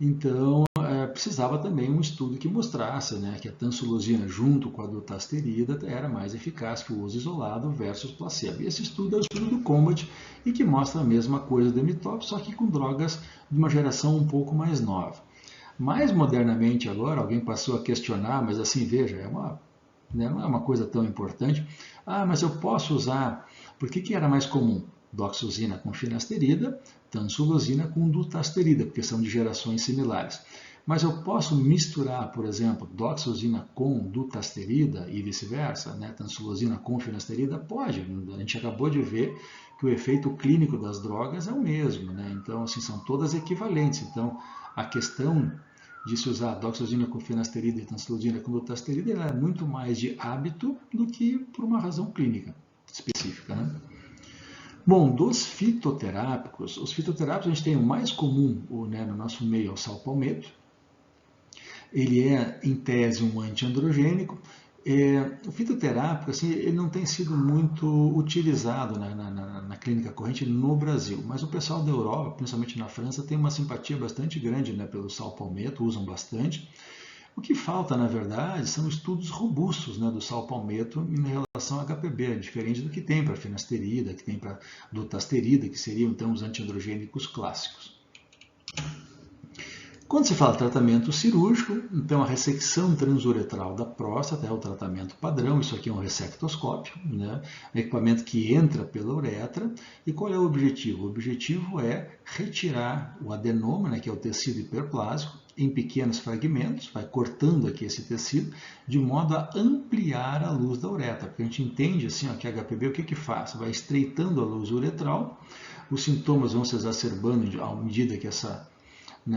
então precisava também um estudo que mostrasse, né, que a tansulosina junto com a dutasterida era mais eficaz que o uso isolado versus placebo. E esse estudo é o estudo do COMBAT e que mostra a mesma coisa do M-TOP, só que com drogas de uma geração um pouco mais nova. Mais modernamente agora, alguém passou a questionar, mas assim, veja, não é uma coisa tão importante. Mas eu posso usar, por que era mais comum? Doxazina com finasterida, tansulosina com dutasterida, porque são de gerações similares. Mas eu posso misturar, por exemplo, doxazina com dutasterida e vice-versa, né? Tansulosina com finasterida? Pode. A gente acabou de ver que o efeito clínico das drogas é o mesmo, né? Então, assim, são todas equivalentes. Então, a questão de se usar doxazina com finasterida e tansulosina com dutasterida é muito mais de hábito do que por uma razão clínica específica, né? Bom, dos fitoterápicos, os fitoterápicos a gente tem o mais comum, né, no nosso meio, é o sal palmeto. Ele é, em tese, um antiandrogênico. O fitoterápico, assim, ele não tem sido muito utilizado na clínica corrente no Brasil, mas o pessoal da Europa, principalmente na França, tem uma simpatia bastante grande, né, pelo sal palmeto, usam bastante. O que falta, na verdade, são estudos robustos, né, do sal palmeto em relação a HPB, diferente do que tem para finasterida, que tem para dutasterida, que seriam então os antiandrogênicos clássicos. Quando se fala de tratamento cirúrgico, então a ressecção transuretral da próstata é o tratamento padrão. Isso aqui é um ressectoscópio, né? Um equipamento que entra pela uretra. E qual é o objetivo? O objetivo é retirar o adenoma, né, que é o tecido hiperplásico, em pequenos fragmentos, vai cortando aqui esse tecido, de modo a ampliar a luz da uretra. Porque a gente entende assim, ó, que a HPB o que faz? Vai estreitando a luz uretral, os sintomas vão se exacerbando à medida que essa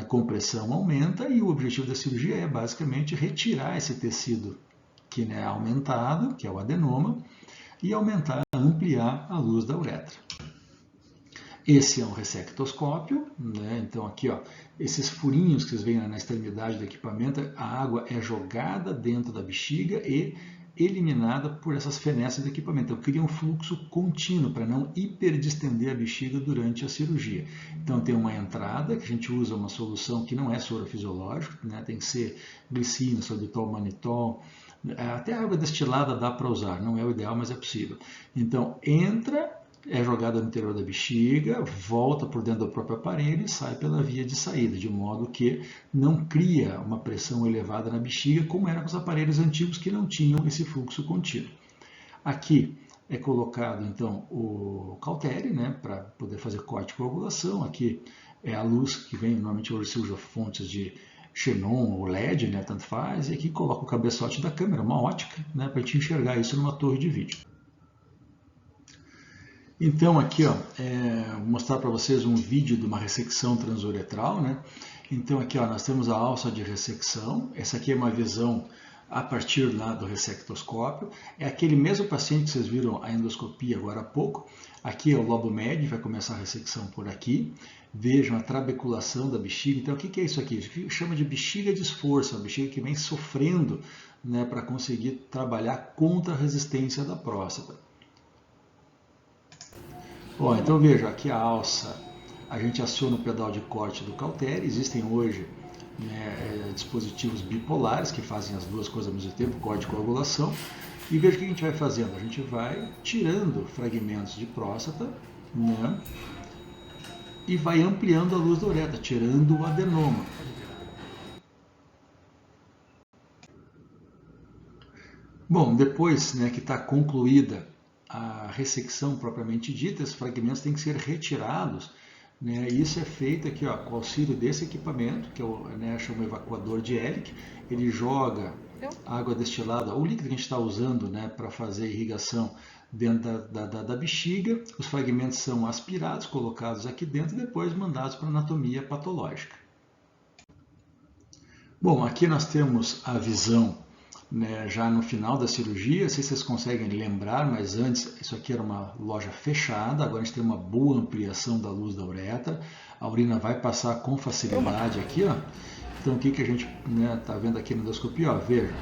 compressão aumenta, e o objetivo da cirurgia é basicamente retirar esse tecido que é aumentado, que é o adenoma, e ampliar a luz da uretra. Esse é um ressectoscópio, né? Então aqui, ó, esses furinhos que vocês veem na extremidade do equipamento, a água é jogada dentro da bexiga e eliminada por essas fenestras do equipamento. Então cria um fluxo contínuo para não hiperdistender a bexiga durante a cirurgia. Então tem uma entrada, que a gente usa uma solução que não é soro fisiológico, né? Tem que ser glicina, sorbitol, manitol, até água destilada dá para usar, não é o ideal, mas é possível. Então entra, é jogada no interior da bexiga, volta por dentro do próprio aparelho e sai pela via de saída, de modo que não cria uma pressão elevada na bexiga, como era com os aparelhos antigos que não tinham esse fluxo contínuo. Aqui é colocado, então, o cautério, né, para poder fazer corte e coagulação. Aqui é a luz que vem, normalmente hoje se usa fontes de xenon ou LED, né, tanto faz, e aqui coloca o cabeçote da câmera, uma ótica, né, para a gente enxergar isso numa torre de vídeo. Então aqui, ó, vou mostrar para vocês um vídeo de uma ressecção transuretral, né? Então aqui, ó, nós temos a alça de ressecção. Essa aqui é uma visão a partir lá do ressectoscópio. É aquele mesmo paciente que vocês viram a endoscopia agora há pouco. Aqui é o lobo médio, vai começar a ressecção por aqui. Vejam a trabeculação da bexiga. Então, o que é isso aqui? Isso aqui chama de bexiga de esforço, a bexiga que vem sofrendo, né, para conseguir trabalhar contra a resistência da próstata. Bom, então veja, aqui a alça, a gente aciona o pedal de corte do cautério. Existem hoje, né, dispositivos bipolares que fazem as duas coisas ao mesmo tempo, corte e coagulação. E veja o que a gente vai fazendo. A gente vai tirando fragmentos de próstata, né, e vai ampliando a luz da uretra, tirando o adenoma. Bom, depois, né, que está concluída a ressecção propriamente dita, esses fragmentos têm que ser retirados, né, e isso é feito aqui, ó, com o auxílio desse equipamento, que é o, né, chama evacuador de Ehrlich. Ele joga água destilada, o líquido que a gente está usando, né, para fazer irrigação dentro da bexiga. Os fragmentos são aspirados, colocados aqui dentro e depois mandados para a anatomia patológica. Bom, aqui nós temos a visão, né, já no final da cirurgia. Não sei se vocês conseguem lembrar, mas antes isso aqui era uma loja fechada, agora a gente tem uma boa ampliação da luz da uretra, a urina vai passar com facilidade aqui, ó. Então o que a gente está vendo aqui na endoscopia? Ó, veja,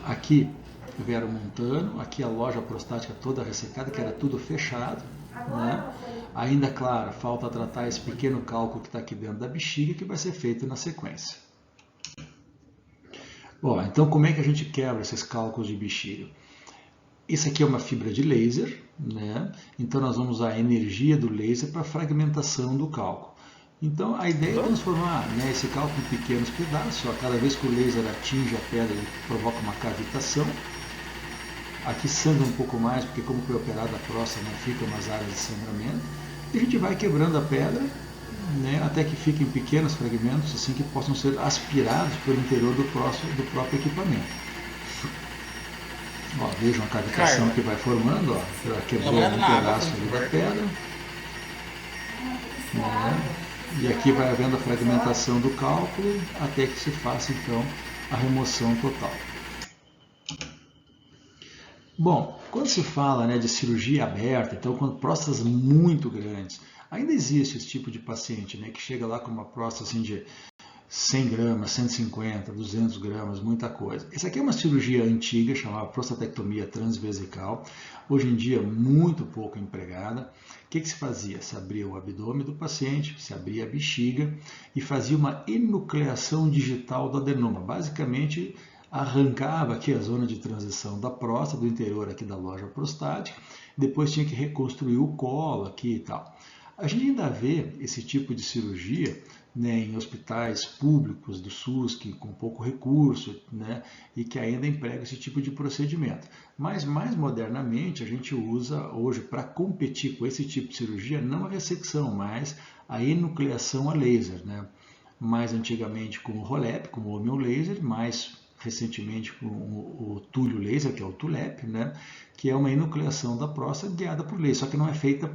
aqui Vera Montano, aqui a loja prostática toda ressecada, que era tudo fechado, né? Ainda, claro, falta tratar esse pequeno cálculo que está aqui dentro da bexiga, que vai ser feito na sequência. Bom, então como é que a gente quebra esses cálculos de bexiga? Isso aqui é uma fibra de laser, né? Então nós vamos usar a energia do laser para a fragmentação do cálculo. Então a ideia é transformar, né, esse cálculo em pequenos pedaços. Ó, cada vez que o laser atinge a pedra, ele provoca uma cavitação. Aqui sangra um pouco mais, porque como foi operada a próstata, né, fica umas áreas de sangramento. E a gente vai quebrando a pedra, né, até que fiquem pequenos fragmentos, assim, que possam ser aspirados pelo interior do próprio equipamento. Ó, vejam a cavitação que vai formando, ó, já quebrou um pedaço ali da pedra. Né, e aqui vai havendo a fragmentação do cálculo, até que se faça, então, a remoção total. Bom, quando se fala, né, de cirurgia aberta, então quando próstatas muito grandes, ainda existe esse tipo de paciente, né, que chega lá com uma próstata assim, de 100 gramas, 150, 200 gramas, muita coisa. Essa aqui é uma cirurgia antiga, chamada prostatectomia transvesical, hoje em dia muito pouco empregada. O que se fazia? Se abria o abdômen do paciente, se abria a bexiga e fazia uma enucleação digital do adenoma. Basicamente, arrancava aqui a zona de transição da próstata, do interior aqui da loja prostática, depois tinha que reconstruir o colo aqui e tal. A gente ainda vê esse tipo de cirurgia, né, em hospitais públicos do SUS, que com pouco recurso, né, e que ainda empregam esse tipo de procedimento. Mas mais modernamente a gente usa hoje para competir com esse tipo de cirurgia não a ressecção, mas a enucleação a laser, né? Mais antigamente com o ROLEP, com o homeolaser, mais recentemente com o túlio laser, que é o TULEP, né, que é uma enucleação da próstata guiada por laser, só que não é feita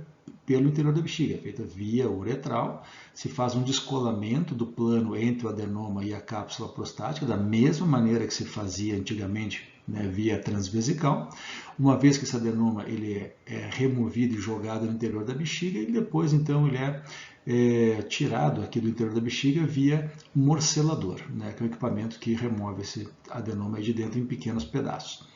pelo interior da bexiga, é feita via uretral. Se faz um descolamento do plano entre o adenoma e a cápsula prostática, da mesma maneira que se fazia antigamente, né, via transvesical. Uma vez que esse adenoma ele é removido e jogado no interior da bexiga, e depois então ele é tirado aqui do interior da bexiga via morcelador, né, que é o equipamento que remove esse adenoma aí de dentro em pequenos pedaços.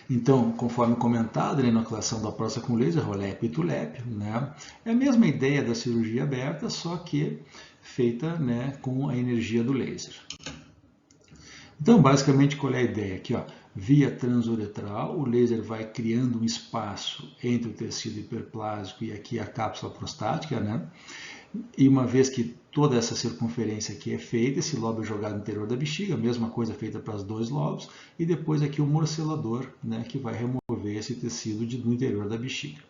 Então, conforme comentado, a enucleação da próstata com laser, ROLEP e TULEP, né, é a mesma ideia da cirurgia aberta, só que feita, né, com a energia do laser. Então, basicamente, qual é a ideia aqui? Ó, via transuretral, o laser vai criando um espaço entre o tecido hiperplásico e aqui a cápsula prostática, né? E uma vez que toda essa circunferência aqui é feita, esse lobo é jogado no interior da bexiga, a mesma coisa feita para os dois lobos, e depois aqui o morcelador, né, que vai remover esse tecido do interior da bexiga.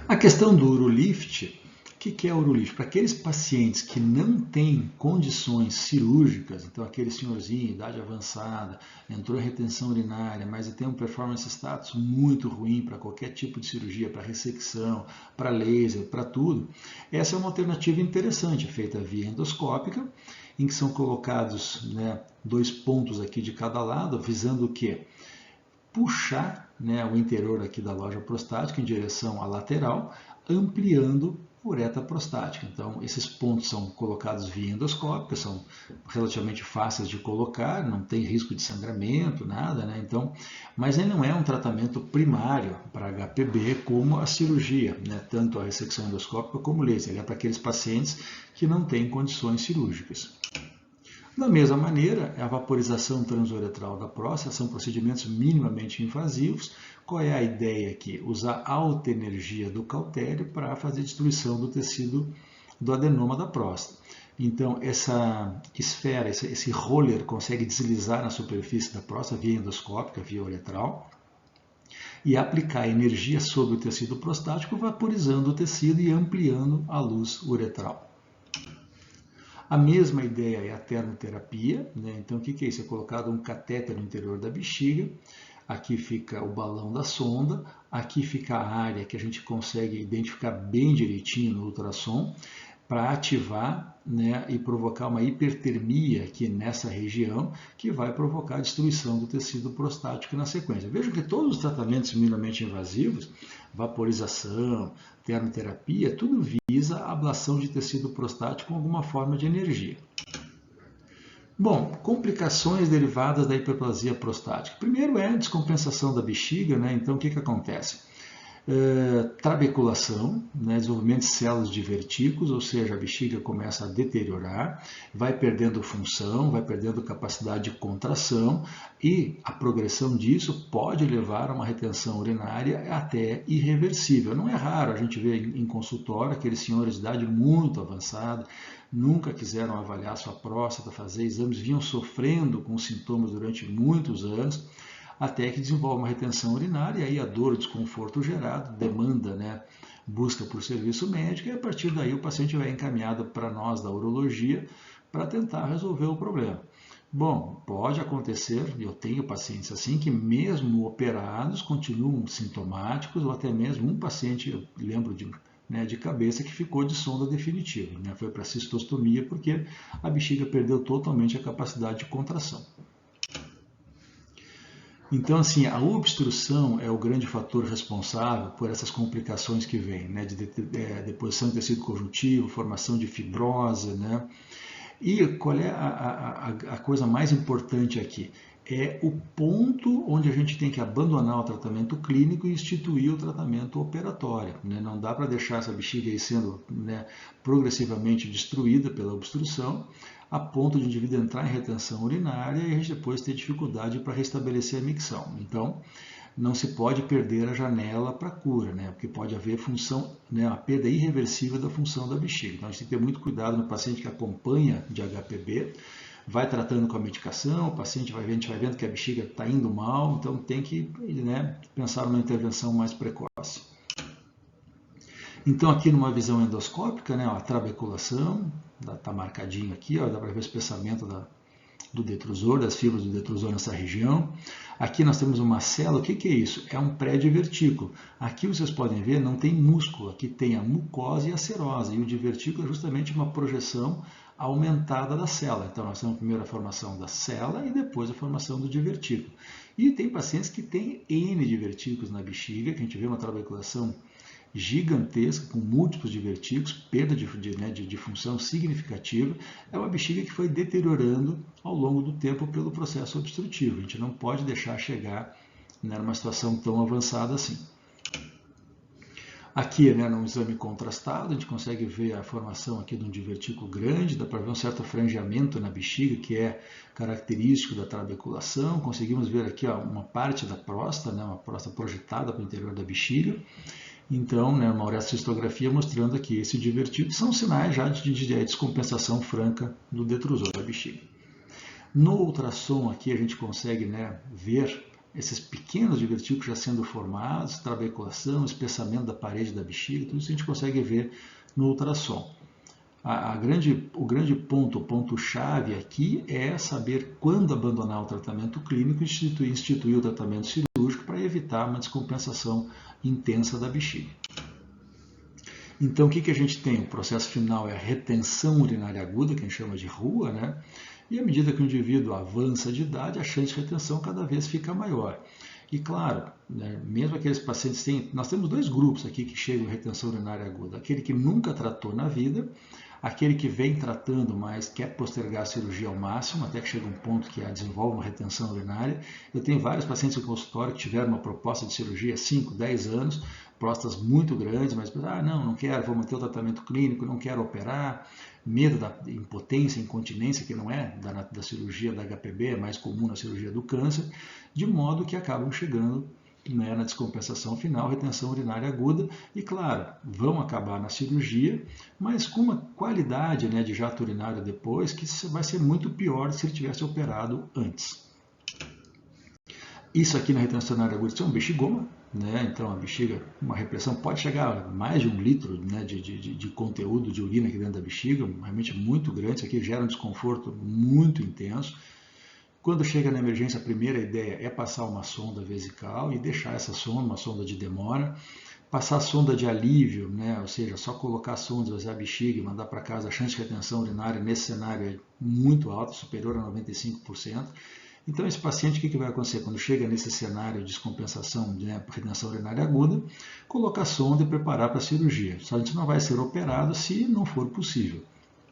A questão do urolift, o que é urolift? Para aqueles pacientes que não têm condições cirúrgicas, então aquele senhorzinho, idade avançada, entrou em retenção urinária, mas tem um performance status muito ruim para qualquer tipo de cirurgia, para ressecção, para laser, para tudo, essa é uma alternativa interessante, feita via endoscópica. em que são colocados, né, 2 pontos aqui de cada lado, visando o quê? Puxar, né, o interior aqui da loja prostática em direção à lateral, ampliando a uretra prostática. Então, esses pontos são colocados via endoscópica, são relativamente fáceis de colocar, não tem risco de sangramento, nada, né? Então, mas ele não é um tratamento primário para HPB como a cirurgia, né? Tanto a ressecção endoscópica como o laser. Ele é para aqueles pacientes que não têm condições cirúrgicas. Da mesma maneira, a vaporização transuretral da próstata são procedimentos minimamente invasivos. Qual é a ideia aqui? Usar alta energia do cautério para fazer destruição do tecido do adenoma da próstata. Então, essa esfera, esse roller consegue deslizar na superfície da próstata via endoscópica, via uretral, e aplicar energia sobre o tecido prostático, vaporizando o tecido e ampliando a luz uretral. A mesma ideia é a termoterapia, né? Então o que é isso? É colocado um catéter no interior da bexiga, aqui fica o balão da sonda, aqui fica a área que a gente consegue identificar bem direitinho no ultrassom, para ativar, né, e provocar uma hipertermia aqui nessa região, que vai provocar a destruição do tecido prostático na sequência. Vejam que todos os tratamentos minimamente invasivos, vaporização, termoterapia, tudo visa a ablação de tecido prostático com alguma forma de energia. Bom, complicações derivadas da hiperplasia prostática. Primeiro é a descompensação da bexiga, né? Então o que acontece? Trabeculação, né, desenvolvimento de células de vertículos, ou seja, a bexiga começa a deteriorar, vai perdendo função, vai perdendo capacidade de contração e a progressão disso pode levar a uma retenção urinária até irreversível. Não é raro a gente ver em consultório aqueles senhores de idade muito avançada, nunca quiseram avaliar sua próstata, fazer exames, vinham sofrendo com sintomas durante muitos anos, até que desenvolve uma retenção urinária, e aí a dor, o desconforto gerado, demanda, né, busca por serviço médico, e a partir daí o paciente vai encaminhado para nós da urologia para tentar resolver o problema. Bom, pode acontecer, eu tenho pacientes assim, que mesmo operados continuam sintomáticos, ou até mesmo um paciente, eu lembro de cabeça, que ficou de sonda definitiva, né, foi para cistostomia porque a bexiga perdeu totalmente a capacidade de contração. Então, assim, a obstrução é o grande fator responsável por essas complicações que vêm, né, de deposição de tecido conjuntivo, formação de fibrose, né? E qual é a coisa mais importante aqui? É o ponto onde a gente tem que abandonar o tratamento clínico e instituir o tratamento operatório, né? Não dá para deixar essa bexiga aí sendo, né, progressivamente destruída pela obstrução, a ponto de o indivíduo entrar em retenção urinária e a gente depois ter dificuldade para restabelecer a micção. Então, não se pode perder a janela para cura, né? Porque pode haver função, né, a perda irreversível da função da bexiga. Então, a gente tem que ter muito cuidado no paciente que acompanha de HPB, vai tratando com a medicação, o paciente vai vendo que a bexiga está indo mal, então tem que, né, pensar numa intervenção mais precoce. Então, aqui numa visão endoscópica, né, a trabeculação, está marcadinho aqui, ó, dá para ver o espessamento do detrusor, das fibras do detrusor nessa região. Aqui nós temos uma célula, o que é isso? É um pré-divertículo. Aqui vocês podem ver, não tem músculo, aqui tem a mucosa e a serosa, e o divertículo é justamente uma projeção aumentada da célula. Então nós temos primeiro a formação da célula e depois a formação do divertículo. E tem pacientes que têm N divertículos na bexiga, que a gente vê uma trabeculação gigantesca, com múltiplos divertículos, perda de função significativa, é uma bexiga que foi deteriorando ao longo do tempo pelo processo obstrutivo. A gente não pode deixar chegar, né, numa situação tão avançada assim. Aqui, né, num exame contrastado, a gente consegue ver a formação aqui de um divertículo grande, dá para ver um certo frangeamento na bexiga, que é característico da trabeculação. Conseguimos ver aqui, ó, uma parte da próstata, né, uma próstata projetada para o interior da bexiga. Então, né, uma uretrocistografia mostrando aqui esse divertículo, são sinais já de descompensação franca do detrusor da bexiga. No ultrassom aqui a gente consegue, né, ver esses pequenos divertículos já sendo formados, trabeculação, espessamento da parede da bexiga, tudo isso a gente consegue ver no ultrassom. O grande ponto-chave aqui é saber quando abandonar o tratamento clínico e instituir o tratamento cirúrgico para evitar uma descompensação intensa da bexiga. Então, o que a gente tem? O processo final é a retenção urinária aguda, que a gente chama de RUA, né? E à medida que o indivíduo avança de idade, a chance de retenção cada vez fica maior. E claro, né, mesmo aqueles pacientes nós temos dois grupos aqui que chegam à retenção urinária aguda. Aquele que nunca tratou na vida, aquele que vem tratando, mas quer postergar a cirurgia ao máximo, até que chega um ponto que desenvolve uma retenção urinária. Eu tenho vários pacientes no consultório que tiveram uma proposta de cirurgia há 5, 10 anos, próstatas muito grandes, mas não quero, vou manter o tratamento clínico, não quero operar, medo da impotência, incontinência, que não é da cirurgia da HPB, é mais comum na cirurgia do câncer, de modo que acabam chegando, né, na descompensação final, retenção urinária aguda, e claro, vão acabar na cirurgia, mas com uma qualidade, né, de jato urinário depois, que vai ser muito pior se ele tivesse operado antes. Isso aqui na retenção urinária aguda, isso é um bexigoma, né? Então a bexiga, uma repressão pode chegar a mais de 1 litro, né, de conteúdo de urina aqui dentro da bexiga, realmente muito grande, isso aqui gera um desconforto muito intenso. Quando chega na emergência, a primeira ideia é passar uma sonda vesical e deixar essa sonda, uma sonda de demora, passar a sonda de alívio, né? Ou seja, só colocar a sonda, esvaziar a bexiga e mandar para casa, a chance de retenção urinária nesse cenário é muito alta, superior a 95%. Então, esse paciente, o que vai acontecer? Quando chega nesse cenário de descompensação, né, retenção urinária aguda, colocar a sonda e preparar para a cirurgia. Só a gente não vai ser operado se não for possível,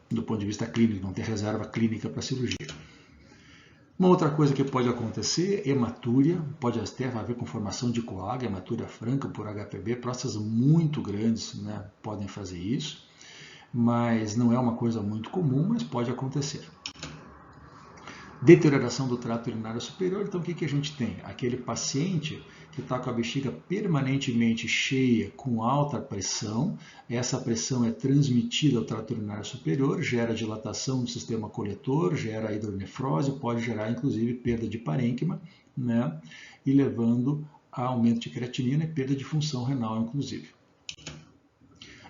do ponto de vista clínico, não ter reserva clínica para a cirurgia. Uma outra coisa que pode acontecer, hematúria, pode até haver com formação de coágulo, hematúria franca por HPB, próstatas muito grandes, né, podem fazer isso, mas não é uma coisa muito comum, mas pode acontecer. Deterioração do trato urinário superior, então o que a gente tem? Aquele paciente que está com a bexiga permanentemente cheia, com alta pressão, essa pressão é transmitida ao trato urinário superior, gera dilatação do sistema coletor, gera hidronefrose, pode gerar inclusive perda de parênquima, né? E levando a aumento de creatinina e perda de função renal, inclusive.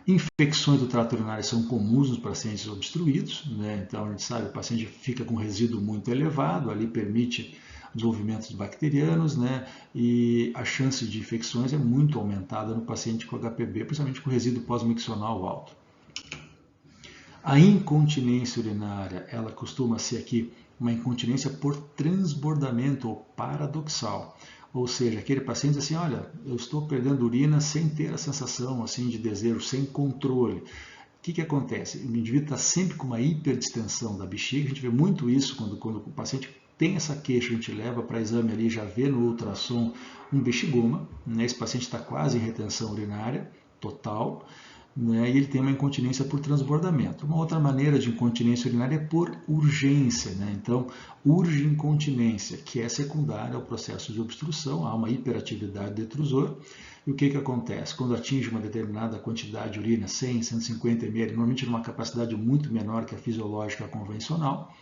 Infecções do trato urinário são comuns nos pacientes obstruídos, né? Então a gente sabe, o paciente fica com resíduo muito elevado, ali permite o desenvolvimento de bacterianos, né? E a chance de infecções é muito aumentada no paciente com HPB, principalmente com resíduo pós-miccional alto. A incontinência urinária, ela costuma ser aqui uma incontinência por transbordamento ou paradoxal. Ou seja, aquele paciente diz assim, olha, eu estou perdendo urina sem ter a sensação assim de desejo, sem controle. O que acontece? O indivíduo está sempre com uma hiperdistensão da bexiga, a gente vê muito isso quando o paciente tem essa queixa, a gente leva para exame ali, já vê no ultrassom um bexigoma, né? Esse paciente está quase em retenção urinária total, né, e ele tem uma incontinência por transbordamento. Uma outra maneira de incontinência urinária é por urgência, né? Então, urge incontinência, que é secundária ao processo de obstrução, há uma hiperatividade do detrusor. E o que acontece? Quando atinge uma determinada quantidade de urina, 100, 150 ml, normalmente numa capacidade muito menor que a fisiológica convencional,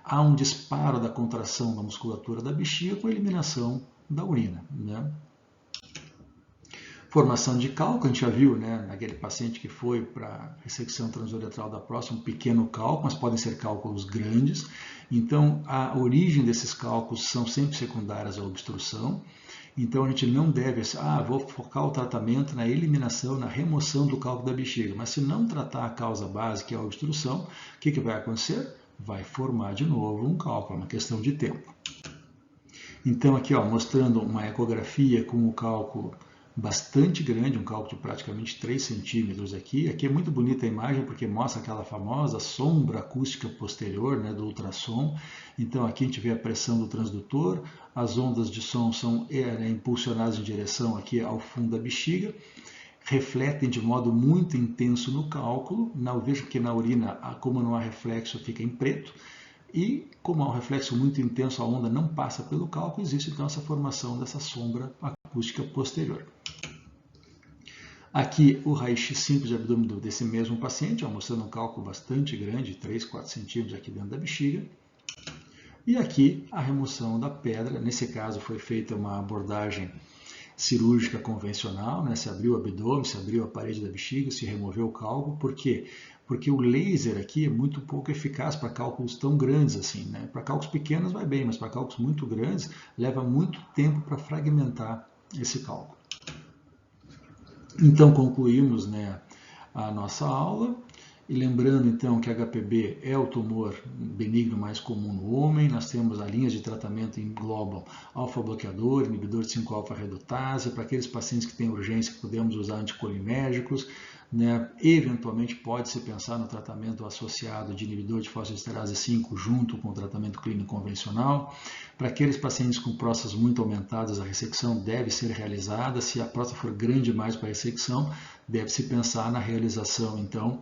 há um disparo da contração da musculatura da bexiga com a eliminação da urina, né? Formação de cálculo, a gente já viu, né, naquele paciente que foi para ressecção transuretral da próstata, um pequeno cálculo, mas podem ser cálculos grandes. Então, a origem desses cálculos são sempre secundárias à obstrução. Então, a gente não deve, vou focar o tratamento na eliminação, na remoção do cálculo da bexiga. Mas se não tratar a causa básica, que é a obstrução, o que vai acontecer? Vai formar de novo um cálculo, é uma questão de tempo. Então, aqui mostrando uma ecografia com o cálculo bastante grande, um cálculo de praticamente 3 centímetros aqui. Aqui é muito bonita a imagem porque mostra aquela famosa sombra acústica posterior, né, do ultrassom. Então aqui a gente vê a pressão do transdutor, as ondas de som são impulsionadas em direção aqui ao fundo da bexiga, refletem de modo muito intenso no cálculo. Eu vejo que na urina, como não há reflexo, fica em preto. E, como há um reflexo muito intenso, a onda não passa pelo cálculo, existe então essa formação dessa sombra acústica posterior. Aqui o raio-x simples de abdômen desse mesmo paciente, mostrando um cálculo bastante grande, 3, 4 centímetros aqui dentro da bexiga. E aqui a remoção da pedra, nesse caso foi feita uma abordagem cirúrgica convencional, né? Se abriu o abdômen, se abriu a parede da bexiga, se removeu o cálculo. Por quê? Porque o laser aqui é muito pouco eficaz para cálculos tão grandes assim, né? Para cálculos pequenos vai bem, mas para cálculos muito grandes leva muito tempo para fragmentar esse cálculo. Então concluímos, né, a nossa aula. E lembrando então que HPB é o tumor benigno mais comum no homem, nós temos as linhas de tratamento englobam alfa-bloqueador, inibidor de 5-alfa-redutase, para aqueles pacientes que têm urgência podemos usar anticolinérgicos, né? Eventualmente pode-se pensar no tratamento associado de inibidor de fosfodiesterase 5 junto com o tratamento clínico convencional. Para aqueles pacientes com próstatas muito aumentadas, a ressecção deve ser realizada. Se a próstata for grande demais para a ressecção, deve-se pensar na realização, então,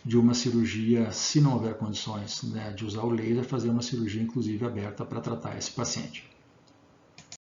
de uma cirurgia, se não houver condições, né, de usar o laser, fazer uma cirurgia, inclusive, aberta para tratar esse paciente.